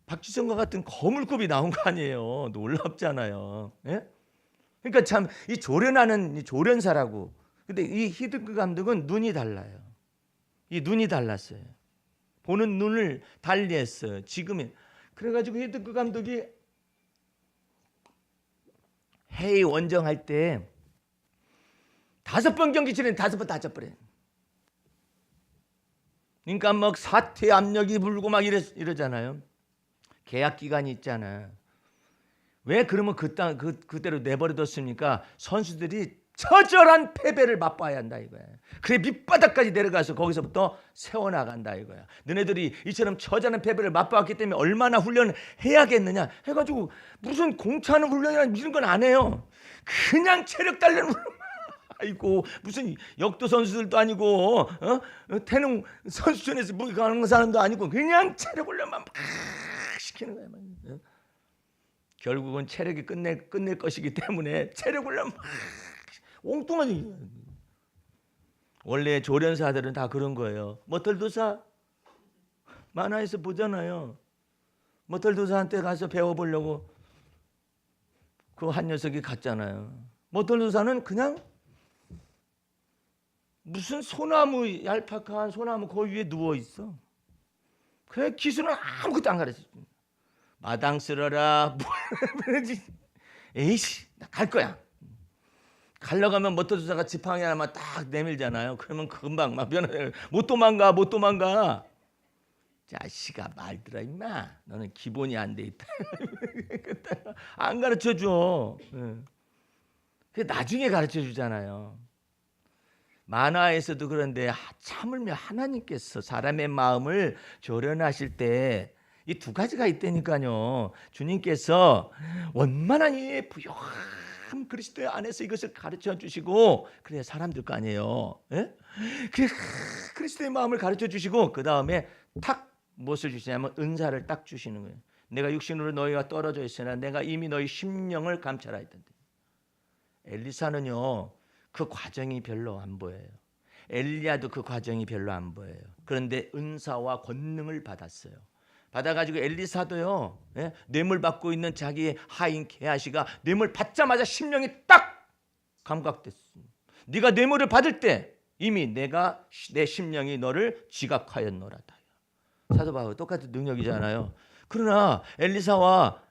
박지성과 같은 거물급이 나온 거 아니에요. 놀랍잖아요. 그러니까 참 이 조련하는 이 조련사라고. 근데 이 히딩크 감독은 눈이 달라요. 이 눈이 달랐어요. 보는 눈을 달리했어요. 지금은 그래가지고 히딩크 감독이 해외 원정할 때 5번 경기 치는데 5번 다져버려요. 그러니까 막 사퇴 압력이 불고 막 이러잖아요. 계약 기간이 있잖아. 왜 그러면 그대로 내버려뒀습니까? 선수들이 처절한 패배를 맛봐야 한다 이거야. 그래 밑바닥까지 내려가서 거기서부터 세워나간다 이거야. 너네들이 이처럼 처절한 패배를 맛봤기 때문에 얼마나 훈련을 해야겠느냐 해가지고 무슨 공차는 훈련이나 이런 건 안 해요. 그냥 체력 단련을 아이고 무슨 역도 선수들도 아니고 태능 선수촌에서 뭐 가는 사람도 아니고 그냥 체력 훈련만 막 시키는 거야. 결국은 체력이 끝낼 것이기 때문에 체력 훈련 막 엉뚱하니. 원래 조련사들은 다 그런 거예요. 머털도사 만화에서 보잖아요. 머털도사한테 가서 배워보려고 그 한 녀석이 갔잖아요. 머털도사는 그냥 무슨 소나무 얄팍한 소나무 그 위에 누워 있어. 그래 기술은 아무것도 안 가르쳐. 마당 쓸어라. 에이씨 나 갈 거야. 가려고 하면 머털도사가 지팡이 하나만 딱 내밀잖아요. 그러면 금방 막 변해. 못 도망가. 자식아 말 들어 임마. 너는 기본이 안 돼 있다. 안 가르쳐줘. 나중에 가르쳐주잖아요. 만화에서도 그런데 참을며 하나님께서 사람의 마음을 조련하실 때 이 두 가지가 있다니까요. 주님께서 원만한 이 부요한 그리스도의 안에서 이것을 가르쳐 주시고 그래 사람들 거 아니에요. 예? 그래 그리스도의 마음을 가르쳐 주시고 그 다음에 탁 무엇을 주시냐면 은사를 딱 주시는 거예요. 내가 육신으로 너희가 떨어져 있으나 내가 이미 너희 심령을 감찰하였던데. 엘리사는요 그 과정이 별로 안 보여요. 엘리야도 그 과정이 별로 안 보여요. 그런데 은사와 권능을 받았어요. 받아가지고 엘리사도요 뇌물 받고 있는 자기의 하인 게하시가 뇌물 받자마자 심령이 딱 감각됐어. 네가 뇌물을 받을 때 이미 내 심령이 너를 지각하였노라다. 사도 바울 똑같은 능력이잖아요. 그러나 엘리사와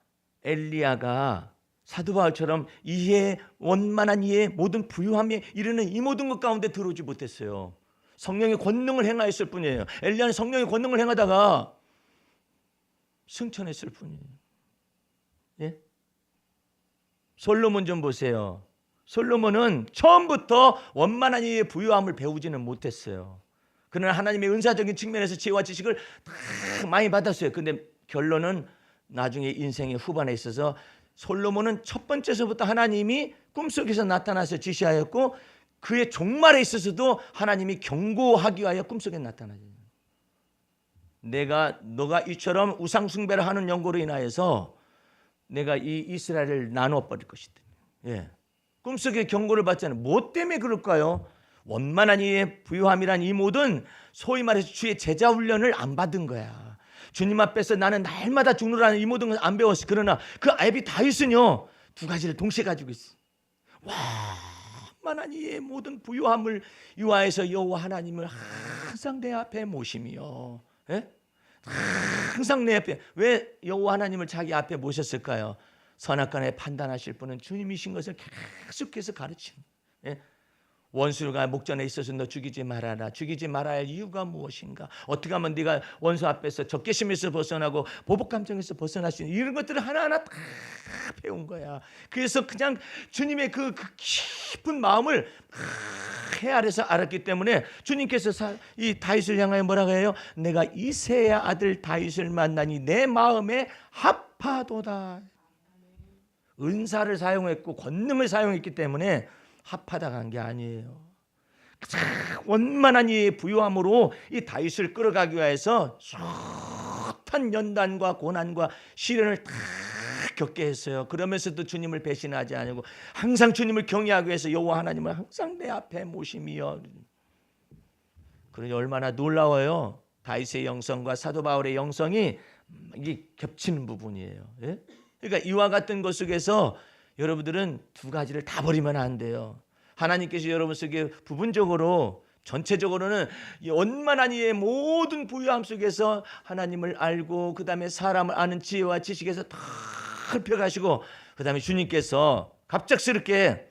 엘리야가 사도 바울처럼 원만한 이해 모든 부유함에 이르는 이 모든 것 가운데 들어오지 못했어요. 성령의 권능을 행하였을 뿐이에요. 엘리야는 성령의 권능을 행하다가 승천했을 뿐이에요. 예? 솔로몬 좀 보세요. 솔로몬은 처음부터 원만한 이의 부유함을 배우지는 못했어요. 그러나 하나님의 은사적인 측면에서 지혜와 지식을 다 많이 받았어요. 근데 결론은 나중에 인생의 후반에 있어서 솔로몬은 첫 번째서부터 하나님이 꿈속에서 나타나서 지시하였고 그의 종말에 있어서도 하나님이 경고하기 위하여 꿈속에 나타나요. 너가 이처럼 우상 숭배를 하는 연고로 인하여서 내가 이 이스라엘을 나눠 버릴 것이다. 예. 꿈속에 경고를 받잖아요. 뭐 때문에 그럴까요? 원만한 이의 부유함이란 이 모든 소위 말해서 주의 제자 훈련을 안 받은 거야. 주님 앞에서 나는 날마다 죽노라는 이 모든 걸 안 배웠어. 그러나 그 아비 다윗은요 두 가지를 동시에 가지고 있어. 원만한 이의 모든 부유함을 유하여서 여호와 하나님을 항상 내 앞에 모시며 예? 항상 내 앞에 왜 여호와 하나님을 자기 앞에 모셨을까요? 선악간에 판단하실 분은 주님이신 것을 계속해서 가르치는. 예? 원수가 목전에 있어서 너 죽이지 말아라. 죽이지 말아야 할 이유가 무엇인가? 어떻게 하면 네가 원수 앞에서 적개심에서 벗어나고 보복감정에서 벗어날 수 있는 이런 것들을 하나하나 다 배운 거야. 그래서 그냥 주님의 그 깊은 마음을 헤아려서 알았기 때문에 주님께서 이 다윗을 향하여 뭐라고 해요? 내가 이새의 아들 다윗을 만나니 내 마음에 합하도다. 은사를 사용했고 권능을 사용했기 때문에 합하다 간 게 아니에요. 원만한 이 부유함으로 이 다윗을 끌어가기 위해서 숱한 연단과 고난과 시련을 다 겪게 했어요. 그러면서도 주님을 배신하지 않고 항상 주님을 경외하기 위해서 여호와 하나님을 항상 내 앞에 모시며. 그러니 얼마나 놀라워요. 다윗의 영성과 사도 바울의 영성이 이게 겹치는 부분이에요. 예? 그러니까 이와 같은 것 속에서 여러분들은 두 가지를 다 버리면 안 돼요. 하나님께서 여러분 속에 부분적으로 전체적으로는 원만한 이의 모든 부유함 속에서 하나님을 알고 그 다음에 사람을 아는 지혜와 지식에서 다 흡혀가시고 그 다음에 주님께서 갑작스럽게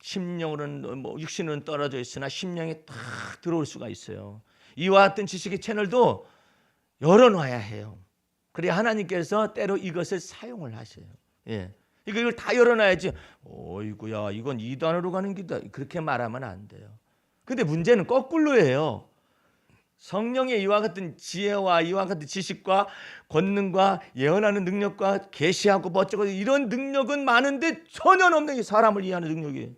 심령으로는 육신은 떨어져 있으나 심령이 딱 들어올 수가 있어요. 이와 같은 지식의 채널도 열어놔야 해요. 그래야 하나님께서 때로 이것을 사용을 하셔요. 예. 이걸 다 열어놔야지. 어이구야, 이건 2단으로 가는 길이다. 그렇게 말하면 안 돼요. 근데 문제는 거꾸로예요. 성령의 이와 같은 지혜와 이와 같은 지식과 권능과 예언하는 능력과 계시하고 뭐 어쩌고 이런 능력은 많은데 전혀 없는 게 사람을 이해하는 능력이에요.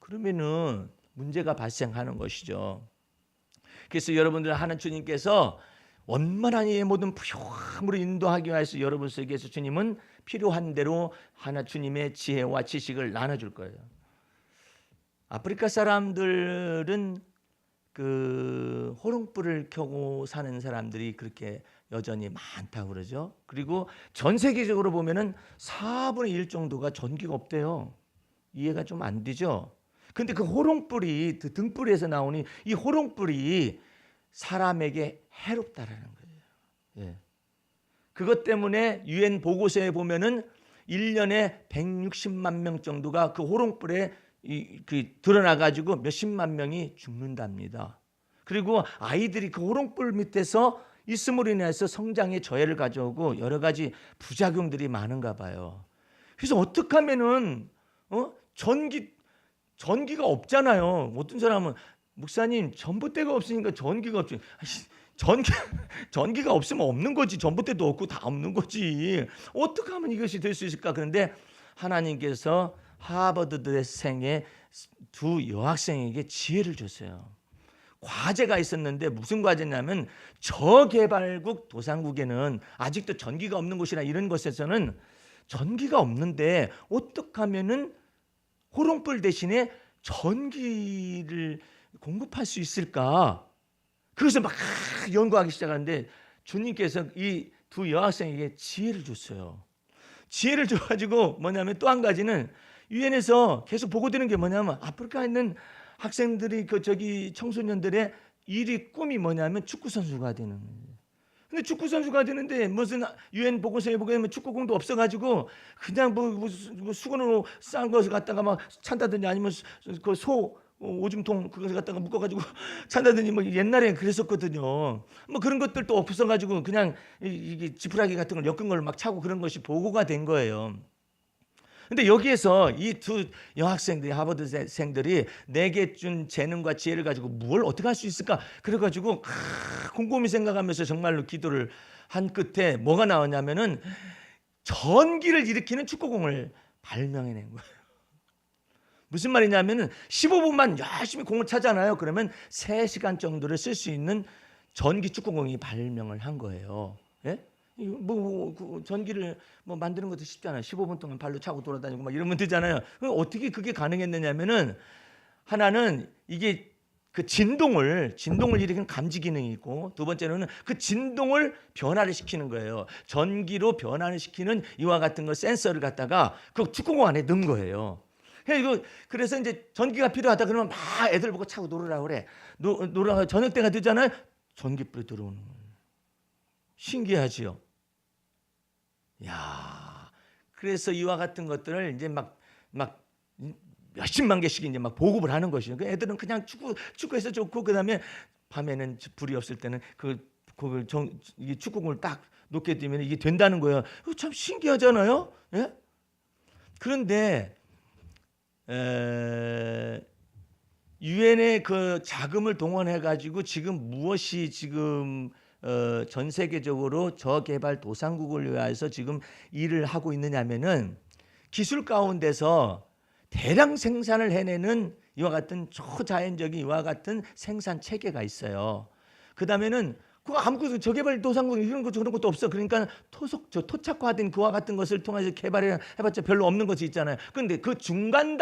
그러면은 문제가 발생하는 것이죠. 그래서 여러분들 하나님 주님께서 원만한 모든 부요함으로 인도하기 위해서 여러분 속에서 주님은 필요한 대로 하나님 주님의 지혜와 지식을 나눠줄 거예요. 아프리카 사람들은 그 호롱불을 켜고 사는 사람들이 그렇게 여전히 많다고 그러죠. 그리고 전 세계적으로 보면은 4분의 1 정도가 전기가 없대요. 이해가 좀 안 되죠. 근데 그 호롱불이 그 등불에서 나오는 이 호롱불이 사람에게 해롭다라는 거예요. 예. 그것 때문에 유엔 보고서에 보면은 1년에 160만 명 정도가 그 호롱불에 드러나 가지고 몇십만 명이 죽는답니다. 그리고 아이들이 그 호롱불 밑에서 있음으로 인해서 성장에 저해를 가져오고 여러 가지 부작용들이 많은가 봐요. 그래서 어떻게 하면은 전기가 없잖아요. 어떤 사람은 목사님 전봇대가 없으니까 전기가 없지. 전기가 없으면 없는 거지. 전봇대도 없고 다 없는 거지. 어떻게 하면 이것이 될 수 있을까? 그런데 하나님께서 하버드 대생의 두 여학생에게 지혜를 줬어요. 과제가 있었는데 무슨 과제냐면 저개발국 도상국에는 아직도 전기가 없는 곳이나 이런 곳에서는 전기가 없는데 어떻게 하면은 호롱불 대신에 전기를 공급할 수 있을까? 그래서 막 연구하기 시작하는데 주님께서 이 두 여학생에게 지혜를 줬어요. 지혜를 줘가지고 뭐냐면 또 한 가지는 유엔에서 계속 보고되는 게 뭐냐면 아프리카에 있는 학생들이 청소년들의 꿈이 뭐냐면 축구 선수가 되는 거예요. 근데 축구 선수가 되는데 무슨 유엔 보고서에 보면 축구공도 없어가지고 그냥 뭐 수건으로 싼 것을 갖다가 막 찬다든지 아니면 그 오줌통 그것을 갖다가 묶어가지고 찬다든지 뭐 옛날에 그랬었거든요. 뭐 그런 것들도 없어가지고 그냥 이게 지푸라기 같은 걸 엮은 걸 막 차고 그런 것이 보고가 된 거예요. 근데 여기에서 이 두 여학생들이 하버드생들이 내게 준 재능과 지혜를 가지고 뭘 어떻게 할 수 있을까? 그래가지고 곰곰이 생각하면서 정말로 기도를 한 끝에 뭐가 나왔냐면은 전기를 일으키는 축구공을 발명해낸 거예요. 무슨 말이냐면은 15분만 열심히 공을 차잖아요. 그러면 3시간 정도를 쓸 수 있는 전기 축구공이 발명을 한 거예요. 예? 전기를 만드는 것도 쉽잖아요. 15분 동안 발로 차고 돌아다니고 막 이러면 되잖아요. 어떻게 그게 가능했느냐면은 하나는 이게 그 진동을 일으키는 감지 기능이 있고 두 번째로는 그 진동을 변화를 시키는 거예요. 전기로 변화를 시키는 이와 같은 거 센서를 갖다가 그 축구공 안에 넣은 거예요. 그래서 이제 전기가 필요하다 그러면 막 애들 보고 차고 놀으라고 그래. 놀아 저녁 때가 되잖아요. 전기불이 들어오는 거예요. 신기하지요. 야, 그래서 이와 같은 것들을 이제 막 몇십만 개씩 이제 막 보급을 하는 것이죠. 애들은 그냥 축구해서 좋고 그다음에 밤에는 불이 없을 때는 이 축구공을 딱 놓게 되면 이게 된다는 거예요. 참 신기하잖아요. 예? 그런데 유엔의 그 자금을 동원해 가지고 지금 무엇이 전 세계적으로 저개발 도상국을 위해서 지금 일을 하고 있느냐면은 기술 가운데서 대량 생산을 해내는 이와 같은 초자연적인 이와 같은 생산 체계가 있어요. 그다음에는 그거 아무것도 저개발 도상국 이런 거 그런 것도 없어. 그러니까 토착화된 그와 같은 것을 통해서 개발해봤자 별로 없는 것이 있잖아요. 그런데 그 중간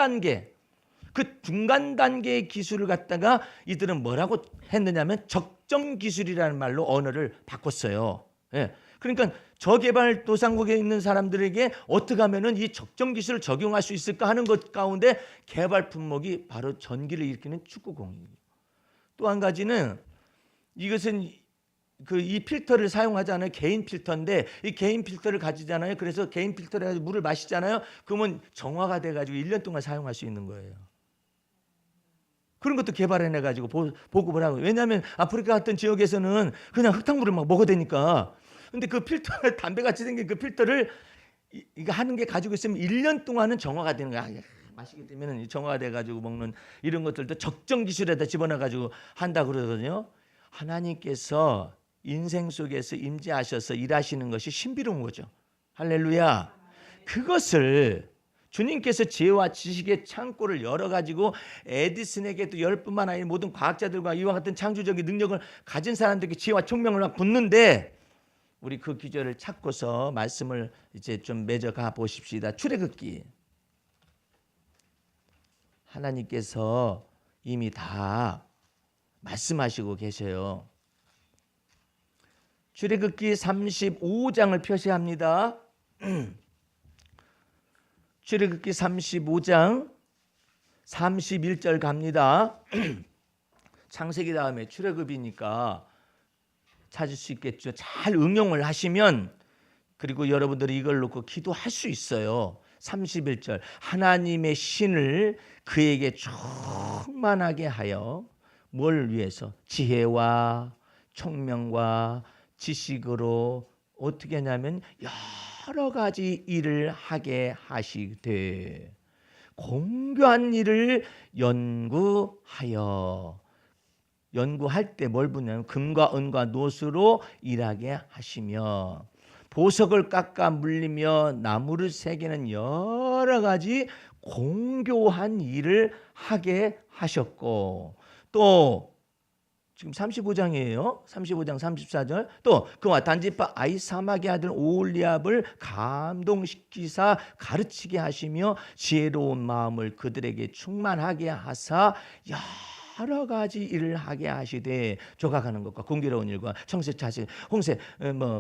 단계의 기술을 갖다가 이들은 뭐라고 했느냐면 적정 기술이라는 말로 언어를 바꿨어요. 예. 그러니까 저개발 도상국에 있는 사람들에게 어떻게 하면은 이 적정 기술을 적용할 수 있을까 하는 것 가운데 개발 품목이 바로 전기를 일으키는 축구공이에요. 또 한 가지는 이것은 이 필터를 사용하잖아요. 개인 필터인데 이 개인 필터를 가지잖아요. 그래서 개인 필터를 해서 물을 마시잖아요. 그러면 정화가 돼가지고 1년 동안 사용할 수 있는 거예요. 그런 것도 개발해내가지고 보급을 하고. 왜냐하면 아프리카 같은 지역에서는 그냥 흙탕물을 막 먹어대니까. 근데 그 필터, 담배같이 생긴 그 필터를 이거 하는 게 가지고 있으면 1년 동안은 정화가 되는 거야. 마시게 되면 정화가 돼가지고 먹는 이런 것들도 적정 기술에다 집어넣어가지고 한다 그러거든요. 하나님께서 인생 속에서 임재하셔서 일하시는 것이 신비로운 거죠. 할렐루야. 그것을 주님께서 지혜와 지식의 창고를 열어가지고 에디슨에게도 열 뿐만 아니라 모든 과학자들과 이와 같은 창조적인 능력을 가진 사람들에게 지혜와 총명을 막 붓는데, 우리 그 기절을 찾고서 말씀을 이제 좀 맺어가 보십시다. 출애굽기. 하나님께서 이미 다 말씀하시고 계셔요. 출애굽기 35장을 표시합니다. 출애굽기 35장 31절 갑니다. 창세기 다음에 출애굽이니까 찾을 수 있겠죠. 잘 응용을 하시면, 그리고 여러분들이 이걸 놓고 기도할 수 있어요. 31절 하나님의 신을 그에게 충만하게 하여 뭘 위해서? 지혜와 총명과 지식으로 어떻게 하냐면 여러 가지 일을 하게 하시되 공교한 일을 연구하여, 연구할 때 뭘 부냐면 금과 은과 노수로 일하게 하시며 보석을 깎아 물리며 나무를 새기는 여러 가지 공교한 일을 하게 하셨고, 또 지금 35장이에요. 35장 34절. 또 그와 단지파 아히사막의 아들 오홀리압을 감동시키사 가르치게 하시며 지혜로운 마음을 그들에게 충만하게 하사 여러 가지 일을 하게 하시되 조각하는 것과 공교로운 일과 청새 차식 홍새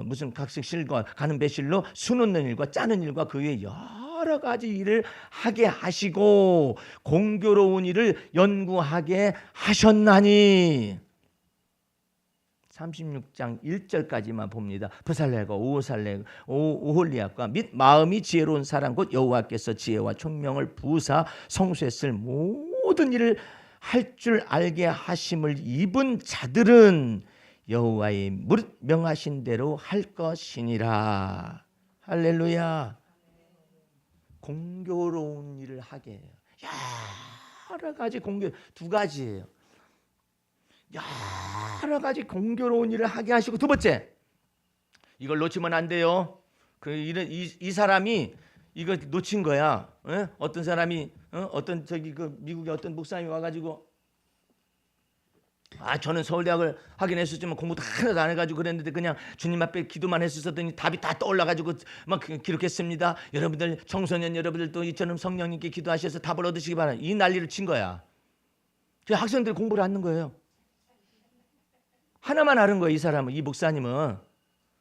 무슨 각색 실과 가는 배실로 수놓는 일과 짜는 일과 그 외에 여러 가지 일을 하게 하시고 공교로운 일을 연구하게 하셨나니. 36장 1절까지만 봅니다. 브살렐과 오홀리압과 및 마음이 지혜로운 사람 곧 여호와께서 지혜와 총명을 부으사 성수했을 모든 일을 할 줄 알게 하심을 입은 자들은 여호와의 무릇 명하신 대로 할 것이니라. 할렐루야. 공교로운 일을 하게 해요. 여러 가지 두 가지예요. 여러 가지 공교로운 일을 하게 하시고, 두 번째, 이걸 놓치면 안 돼요. 이 사람이 이거 놓친 거야. 어떤 사람이 어떤 미국의 어떤 목사님이 와가지고 저는 서울대학을 하긴 했었지만 공부도 하나도 안 해가지고 그랬는데 그냥 주님 앞에 기도만 했었더니 답이 다 떠올라가지고 막 기록했습니다. 여러분들 청소년 여러분들도 이처럼 성령님께 기도하셔서 답을 얻으시기 바랍니다. 이 난리를 친 거야. 저 학생들이 공부를 하는 거예요. 하나만 하는 거예요. 이 사람은, 이 목사님은.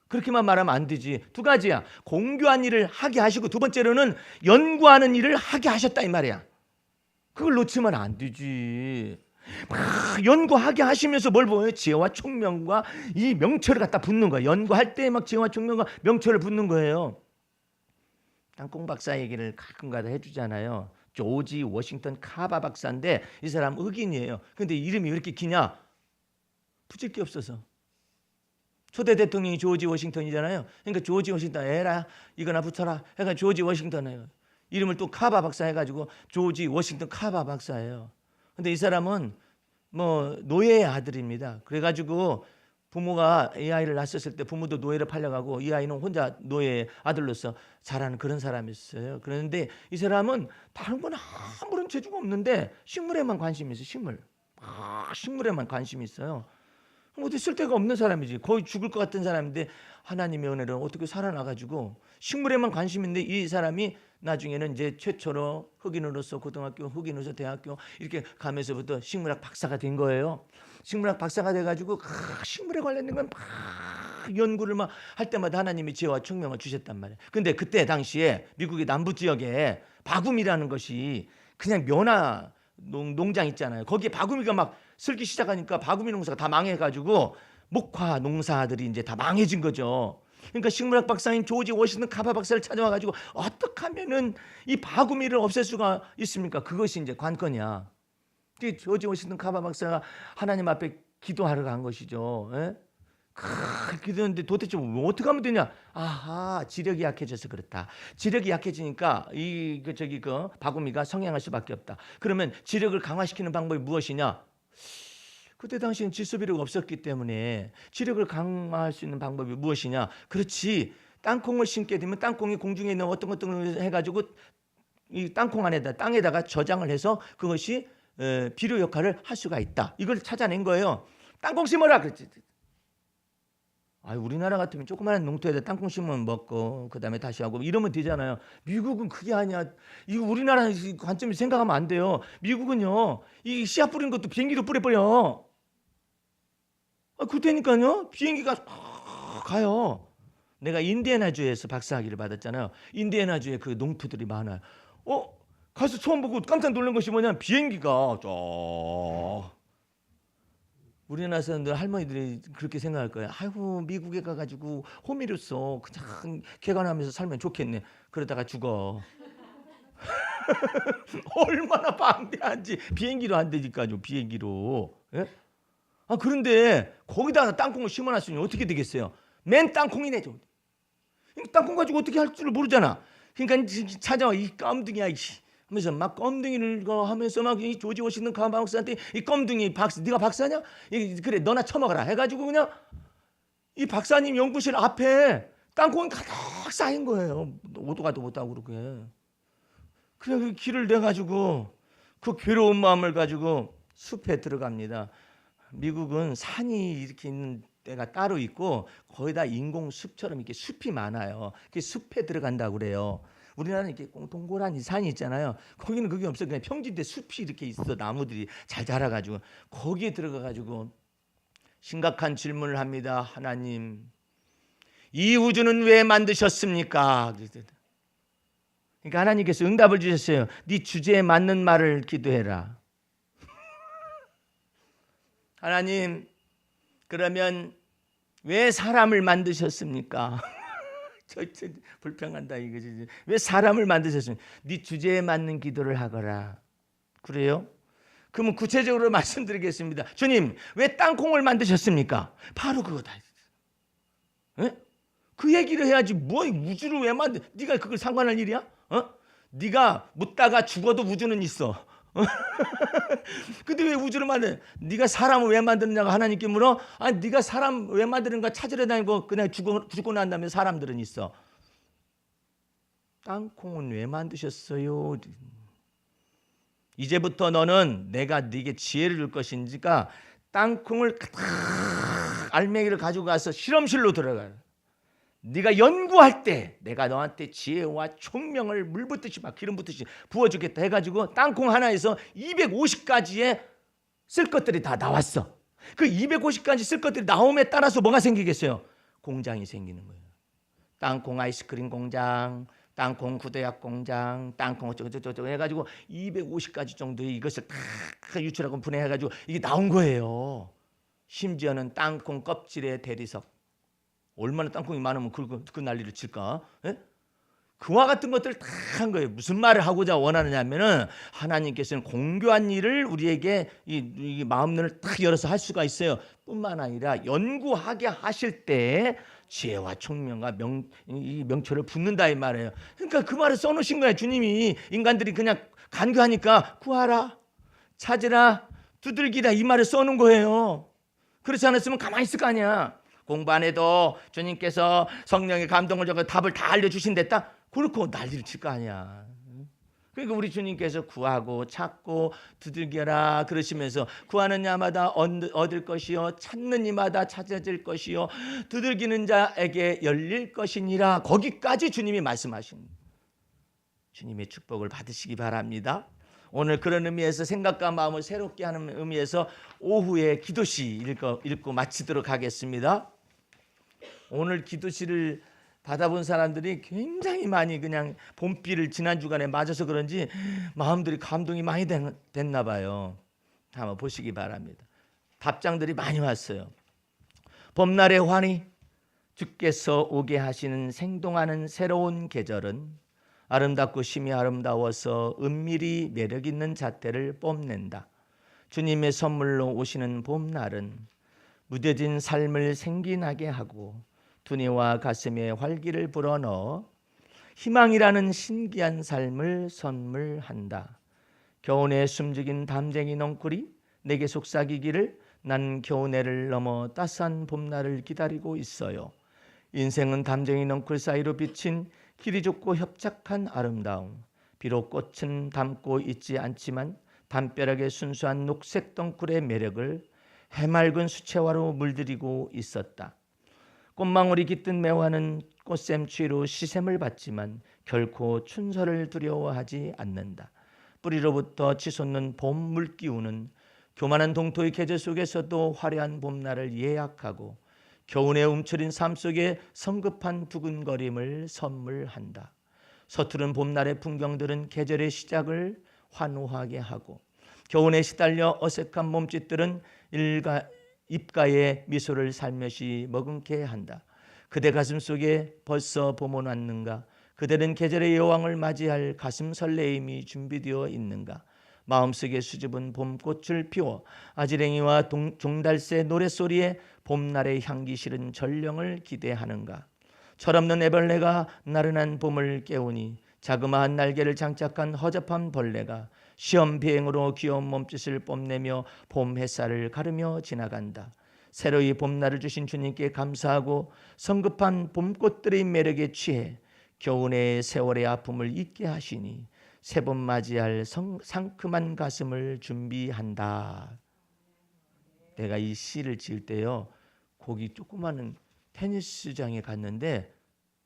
그렇게만 말하면 안 되지. 두 가지야. 공교한 일을 하게 하시고, 두 번째로는 연구하는 일을 하게 하셨다 이 말이야. 그걸 놓치면 안 되지. 막 연구하게 하시면서 뭘 보여요? 지혜와 총명과 이 명철을 갖다 붓는 거예요. 연구할 때 막 지혜와 총명과 명철을 붓는 거예요. 땅콩 박사 얘기를 가끔가다 해주잖아요. 조지 워싱턴 카바 박사인데 이 사람 흑인이에요. 근데 이름이 왜 이렇게 기냐? 붙일 게 없어서. 초대 대통령이 조지 워싱턴이잖아요. 그러니까 조지 워싱턴 에라 이거나 붙여라. 그러니까 조지 워싱턴이에요. 이름을 또 카바 박사 해가지고 조지 워싱턴 카바 박사예요. 근데 이 사람은 노예의 아들입니다. 그래가지고 부모가 이 아이를 낳았을 때 부모도 노예를 팔려가고 이 아이는 혼자 노예의 아들로서 자라는 그런 사람이었어요. 그런데 이 사람은 다른 건 아무런 재주가 없는데 식물에만 관심이 있어요. 식물에만 관심이 있어요. 어디 쓸데가 없는 사람이지. 거의 죽을 것 같은 사람인데 하나님의 은혜로 어떻게 살아나가지고 식물에만 관심인데 이 사람이 나중에는 이제 최초로 흑인으로서 고등학교, 흑인으로서 대학교 이렇게 가면서부터 식물학 박사가 된 거예요. 식물학 박사가 돼가지고 식물에 관련된 건 막 연구를 막 할 때마다 하나님이 지혜와 총명을 주셨단 말이에요. 근데 그때 당시에 미국의 남부 지역에 바구미라는 것이 그냥 면화 농장 있잖아요. 거기에 바구미가 막 슬기 시작하니까 바구미 농사가 다 망해가지고 목화 농사들이 이제 다 망해진 거죠. 그러니까 식물학 박사인 조지 워싱턴 카바 박사를 찾아와가지고 어떻게 하면은 이 바구미를 없앨 수가 있습니까? 그것이 이제 관건이야. 조지 워싱턴 카바 박사가 하나님 앞에 기도하러 간 것이죠. 예? 그러는데 도대체 뭐 어떻게 하면 되냐? 아하, 지력이 약해져서 그렇다. 지력이 약해지니까 그 바구미가 성행할 수밖에 없다. 그러면 지력을 강화시키는 방법이 무엇이냐? 그때 당시엔 질소비료가 없었기 때문에 지력을 강화할 수 있는 방법이 무엇이냐? 그렇지. 땅콩을 심게 되면 땅콩이 공중에 있는 어떤 것들을 해가지고 이 땅콩 안에다 땅에다가 저장을 해서 그것이 비료 역할을 할 수가 있다. 이걸 찾아낸 거예요. 땅콩 심어라 그랬지. 우리나라 같으면 조그마한 농토에다 땅콩 심으면 먹고 그다음에 다시 하고 이러면 되잖아요. 미국은 그게 아니야. 이거 우리나라 관점에서 생각하면 안 돼요. 미국은요, 이 씨앗 뿌리는 것도 비행기로 뿌려버려. 그때니까요, 비행기가 가요. 내가 인디애나주에서 박사학위를 받았잖아요. 인디애나주에 그 농토들이 많아요. 가서 처음 보고 깜짝 놀란 것이 뭐냐면 비행기가 우리나라 사람들 할머니들이 그렇게 생각할 거예요. 아이고, 미국에 가가지고 호미로서 그냥 개간하면서 살면 좋겠네. 그러다가 죽어. 얼마나 방대한지. 비행기로 안 되니까요. 비행기로. 예? 그런데 거기다가 땅콩을 심어놨으니 어떻게 되겠어요? 맨 땅콩이네. 땅콩 가지고 어떻게 할 줄을 모르잖아. 그러니까 찾아와. 이 깜둥이야. 하면서 막 껌둥이를 하면서 막 이 조지 워싱턴 박사한테 이 껌둥이 박사, 네가 박사냐? 그래, 너나 처먹어라 해가지고 그냥 이 박사님 연구실 앞에 땅콩이 가득 쌓인 거예요. 오도 가도 못하고 그렇게. 그냥 그 길을 내가지고 그 괴로운 마음을 가지고 숲에 들어갑니다. 미국은 산이 이렇게 있는 데가 따로 있고 거의 다 인공 숲처럼 이렇게 숲이 많아요. 그 숲에 들어간다고 그래요. 우리나라는 이렇게 동그란 산이 있잖아요. 거기는 그게 없어. 그냥 평지인데 숲이 이렇게 있어. 나무들이 잘 자라가지고 거기에 들어가가지고 심각한 질문을 합니다. 하나님, 이 우주는 왜 만드셨습니까? 그러니까 하나님께서 응답을 주셨어요. 네 주제에 맞는 말을 기도해라. 하나님, 그러면 왜 사람을 만드셨습니까? 저 불평한다 이거지. 왜 사람을 만드셨습니까? 네 주제에 맞는 기도를 하거라. 그래요? 그러면 구체적으로 말씀드리겠습니다. 주님, 왜 땅콩을 만드셨습니까? 바로 그거다. 에? 그 얘기를 해야지. 뭐 우주를 왜 만드? 네가 그걸 상관할 일이야? 네가 묻다가 죽어도 우주는 있어. 근데 왜 우주를 만드냐? 네가 사람을 왜 만드느냐고 하나님께 물어. 네가 사람 왜 만드는가 찾으려 다니고 그냥 죽고 난 다음에 사람들은 있어. 땅콩은 왜 만드셨어요? 이제부터 너는 내가 네게 지혜를 줄 것인지가 땅콩을 알맹이를 가지고 가서 실험실로 들어가. 네가 연구할 때 내가 너한테 지혜와 총명을 물 붓듯이 막 기름 붓듯이 부어주겠다 해가지고 땅콩 하나에서 250가지의 쓸 것들이 다 나왔어. 그 250가지 쓸 것들이 나옴에 따라서 뭐가 생기겠어요? 공장이 생기는 거예요. 땅콩 아이스크림 공장, 땅콩 구대약 공장, 땅콩 어쩌고저쩌고 해가지고 250가지 정도의 이것을 다 유출하고 분해해가지고 이게 나온 거예요. 심지어는 땅콩 껍질의 대리석. 얼마나 땅콩이 많으면 그 난리를 칠까? 예? 그와 같은 것들을 다 한 거예요. 무슨 말을 하고자 원하느냐면은 하나님께서는 공교한 일을 우리에게 이 마음문을 딱 열어서 할 수가 있어요. 뿐만 아니라 연구하게 하실 때 지혜와 총명과 명철을 붓는다 이 말이에요. 그러니까 그 말을 써놓으신 거예요. 주님이 인간들이 그냥 간교하니까 구하라, 찾으라, 두들기라 이 말을 써놓은 거예요. 그렇지 않았으면 가만히 있을 거 아니야. 공부 안 해도 주님께서 성령의 감동을 줘서 답을 다 알려주신댔다. 그렇고 난리를 칠 거 아니야. 그러니까 우리 주님께서 구하고 찾고 두들겨라 그러시면서 구하는 자마다 얻을 것이요 찾는 이마다 찾아질 것이요 두들기는 자에게 열릴 것이니라. 거기까지 주님이 말씀하신 주님의 축복을 받으시기 바랍니다. 오늘 그런 의미에서 생각과 마음을 새롭게 하는 의미에서 오후에 기도시 읽고 마치도록 하겠습니다. 오늘 기도시를 받아본 사람들이 굉장히 많이 그냥 봄비를 지난 주간에 맞아서 그런지 마음들이 감동이 많이 됐나 봐요. 한번 보시기 바랍니다. 답장들이 많이 왔어요. 봄날의 환희, 주께서 오게 하시는 생동하는 새로운 계절은 아름답고 심히 아름다워서 은밀히 매력 있는 잣대를 뽐낸다. 주님의 선물로 오시는 봄날은 무뎌진 삶을 생기나게 하고 두뇌와 가슴에 활기를 불어넣어 희망이라는 신기한 삶을 선물한다. 겨우내 숨죽인 담쟁이 넝쿨이 내게 속삭이기를 난 겨우내를 넘어 따스한 봄날을 기다리고 있어요. 인생은 담쟁이 넝쿨 사이로 비친 길이 좁고 협착한 아름다움. 비록 꽃은 담고 있지 않지만 담벼락의 순수한 녹색 덩굴의 매력을 해맑은 수채화로 물들이고 있었다. 꽃망울이 깃든 매화는 꽃샘추위로 시샘을 받지만 결코 춘설을 두려워하지 않는다. 뿌리로부터 치솟는 봄 물기운은 교만한 동토의 계절 속에서도 화려한 봄날을 예약하고 겨우내 움츠린 삶 속에 성급한 두근거림을 선물한다. 서투른 봄날의 풍경들은 계절의 시작을 환호하게 하고 겨우내 시달려 어색한 몸짓들은 입가에 미소를 살며시 머금게 한다. 그대 가슴 속에 벌써 봄은 왔는가? 그대는 계절의 여왕을 맞이할 가슴 설레임이 준비되어 있는가? 마음속에 수줍은 봄꽃을 피워 아지랭이와 종달새 노랫소리에 봄날의 향기 실은 전령을 기대하는가? 철없는 애벌레가 나른한 봄을 깨우니 자그마한 날개를 장착한 허접한 벌레가 시험 비행으로 귀여운 몸짓을 뽐내며 봄 햇살을 가르며 지나간다. 새로이 봄날을 주신 주님께 감사하고 성급한 봄꽃들의 매력에 취해 겨우내 세월의 아픔을 잊게 하시니 새봄 맞이할 상큼한 가슴을 준비한다. 내가 이 시를 지을 때요, 거기 조그마한 테니스장에 갔는데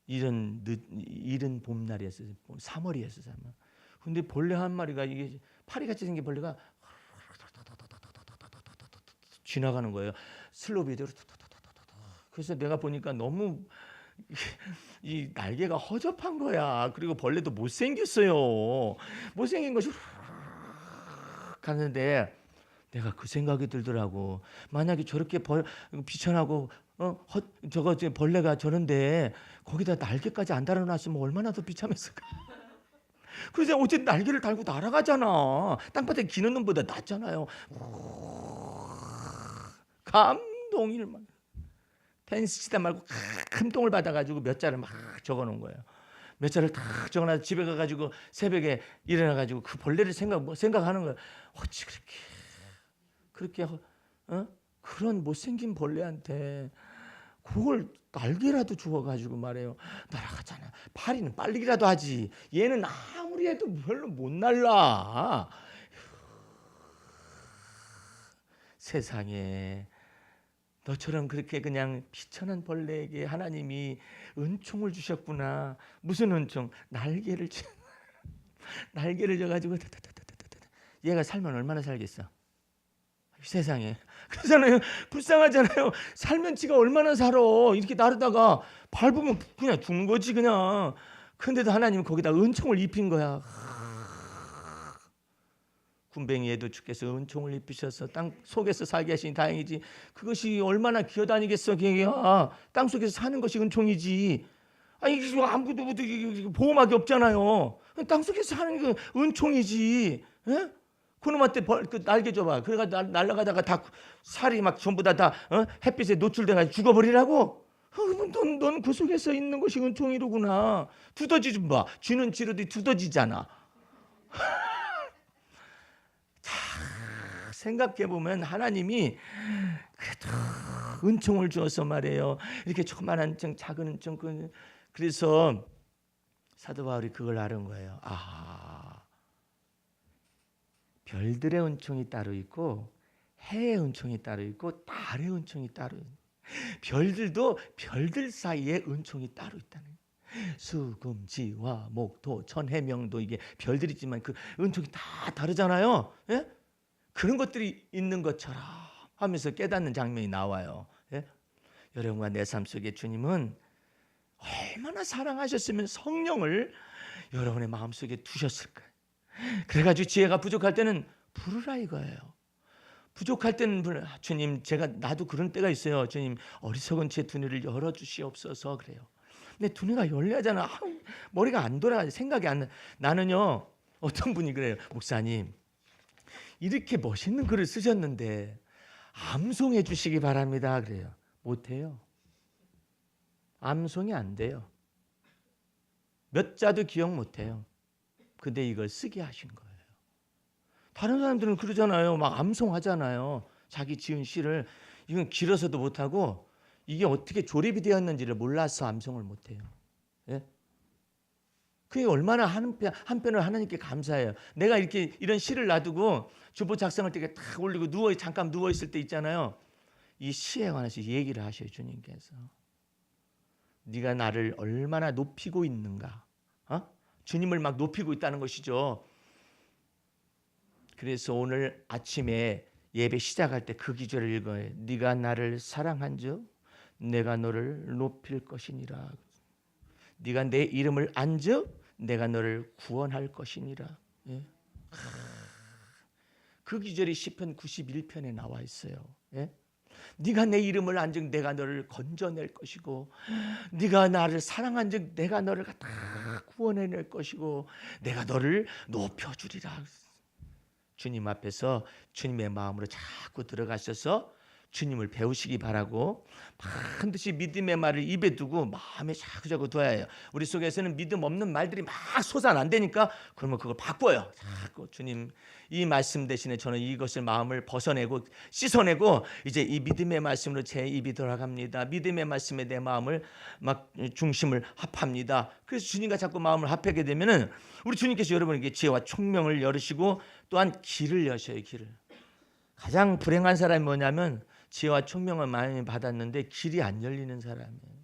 이른 봄날이었어요. 3월이었어요. 3월. 근데 벌레 한 마리가, 이게 파리같이 생긴 벌레가 지나가는 거예요. 슬로비대로. 그래서 내가 보니까 너무 이 날개가 허접한 거야. 그리고 벌레도 못생겼어요. 못생긴 것이 가는데 내가 그 생각이 들더라고. 만약에 저렇게 비천하고 저거 벌레가 저런데 거기다 날개까지 안 달아놨으면 얼마나 더 비참했을까. 그래서 어쨌든 날개를 달고 날아가잖아. 땅바닥에 기는 놈보다 낫잖아요. 감동일만. 테니스 치다 말고 감동을 받아가지고 몇 자를 막 적어놓은 거예요. 몇 자를 다 적어놔서 집에 가가지고 새벽에 일어나가지고 그 벌레를 생각하는 거예요. 어찌 그렇게 그런 못생긴 벌레한테 그걸 날개라도 주워가지고 말해요. 날아가잖아. 파리는 빨리기라도 하지. 얘는 아무리 해도 별로 못 날라. 세상에 너처럼 그렇게 그냥 비천한 벌레에게 하나님이 은총을 주셨구나. 무슨 은총? 날개를 줘가지고 얘가 살면 얼마나 살겠어? 세상에. 그러잖아요. 불쌍하잖아요. 살면 지가 얼마나 살아. 이렇게 나르다가 밟으면 그냥 죽는 거지 그냥. 근데도 하나님은 거기다 은총을 입힌 거야. 군뱅이에도 주께서 은총을 입히셔서 땅 속에서 살게 하시니 다행이지. 그것이 얼마나 기어다니겠어. 걔가 땅 속에서 사는 것이 은총이지. 아니 아무것도 보호막이 없잖아요. 땅 속에서 사는 게 은총이지. 에? 그놈한테 그 날개 줘봐. 그래가 날아가다가 다 살이 막 전부 다 햇빛에 노출돼가지고 죽어버리라고. 넌 그 속에서 있는 것이 은총이로구나. 두더지 좀 봐. 쥐는 쥐로도 두더지잖아. 생각해보면 하나님이 그래도 은총을 주어서 말이에요. 이렇게 조그만한 작은 은총. 그래서 사도 바울이 그걸 아는 거예요. 별들의 은총이 따로 있고 해의 은총이 따로 있고 달의 은총이 따로 있고 별들도 별들 사이에 은총이 따로 있다는 거예요. 수금, 지화, 목, 도, 천, 해, 명도 이게 별들이지만 그 은총이 다 다르잖아요. 예? 그런 것들이 있는 것처럼 하면서 깨닫는 장면이 나와요. 예? 여러분과 내 삶 속에 주님은 얼마나 사랑하셨으면 성령을 여러분의 마음속에 두셨을까요? 그래가지고 지혜가 부족할 때는 부르라 이거예요. 부족할 때는 주님, 나도 그런 때가 있어요. 주님, 어리석은 제 두뇌를 열어주시옵소서. 그래요. 근데 두뇌가 열려야잖아. 머리가 안 돌아. 생각이 안 나. 나는요, 어떤 분이 그래요. 목사님, 이렇게 멋있는 글을 쓰셨는데 암송해 주시기 바랍니다. 그래요. 못해요. 암송이 안 돼요. 몇 자도 기억 못해요. 근데 이걸 쓰게 하신 거예요. 다른 사람들은 그러잖아요. 막 암송하잖아요. 자기 지은 시를. 이건 길어서도 못하고 이게 어떻게 조립이 되었는지를 몰라서 암송을 못해요. 예? 그게 얼마나 한편을 하나님께 감사해요. 내가 이렇게 이런 시를 놔두고 주보 작성할 때 딱 올리고 잠깐 누워 있을 때 있잖아요. 이 시에 관해서 얘기를 하셔요. 주님께서. 네가 나를 얼마나 높이고 있는가. 주님을 막 높이고 있다는 것이죠. 그래서 오늘 아침에 예배 시작할 때 그 기절을 읽어요. 네가 나를 사랑한즉 내가 너를 높일 것이니라. 네가 내 이름을 안즉 내가 너를 구원할 것이니라. 예? 그 기절이 시편 91편에 나와 있어요. 예? 네가 내 이름을 안즉 내가 너를 건져낼 것이고 네가 나를 사랑한즉 내가 너를 다 구원해낼 것이고 내가 너를 높여주리라. 주님 앞에서 주님의 마음으로 자꾸 들어가셔서 주님을 배우시기 바라고 반드시 믿음의 말을 입에 두고 마음에 자꾸자꾸 둬야 해요. 우리 속에서는 믿음 없는 말들이 막 솟아난다니까 그러면 그걸 바꿔요. 자꾸 주님 이 말씀 대신에 저는 이것을 마음을 벗어내고 씻어내고 이제 이 믿음의 말씀으로 제 입이 돌아갑니다. 믿음의 말씀에 내 마음을 막 중심을 합합니다. 그래서 주님과 자꾸 마음을 합하게 되면은 우리 주님께서 여러분에게 지혜와 총명을 열으시고 또한 길을 여셔요. 길을. 가장 불행한 사람이 뭐냐면 지혜와 총명을 많이 받았는데 길이 안 열리는 사람이에요.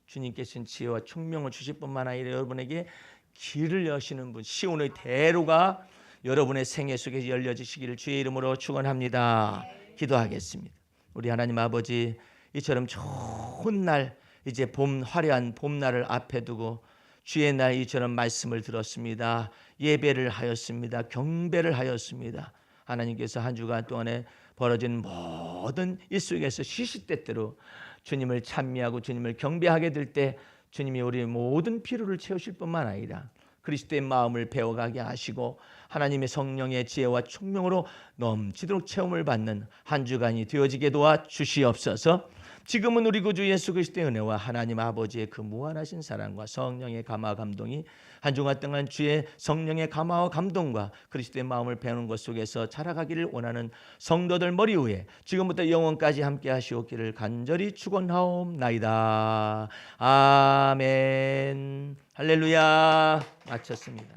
주님께서는 지혜와 총명을 주실 뿐만 아니라 여러분에게 길을 여시는 분, 시온의 대로가 여러분의 생애 속에 열려지시기를 주의 이름으로 축원합니다. 기도하겠습니다. 우리 하나님 아버지, 이처럼 좋은 날, 이제 화려한 봄날을 앞에 두고 주의 날 이처럼 말씀을 들었습니다. 예배를 하였습니다. 경배를 하였습니다. 하나님께서 한 주간 동안에 벌어진 모든 일 속에서 시시때때로 주님을 찬미하고 주님을 경배하게 될 때 주님이 우리의 모든 필요를 채우실 뿐만 아니라 그리스도의 마음을 배워가게 하시고 하나님의 성령의 지혜와 총명으로 넘치도록 체험을 받는 한 주간이 되어지게 도와 주시옵소서. 지금은 우리 구주 예수 그리스도의 은혜와 하나님 아버지의 그 무한하신 사랑과 성령의 감화와 감동이 한 주간 동안 주의 성령의 감화와 감동과 그리스도의 마음을 배우는 것 속에서 자라가기를 원하는 성도들 머리 위에 지금부터 영원까지 함께 하시옵기를 간절히 축원하옵나이다. 아멘. 할렐루야. 마쳤습니다.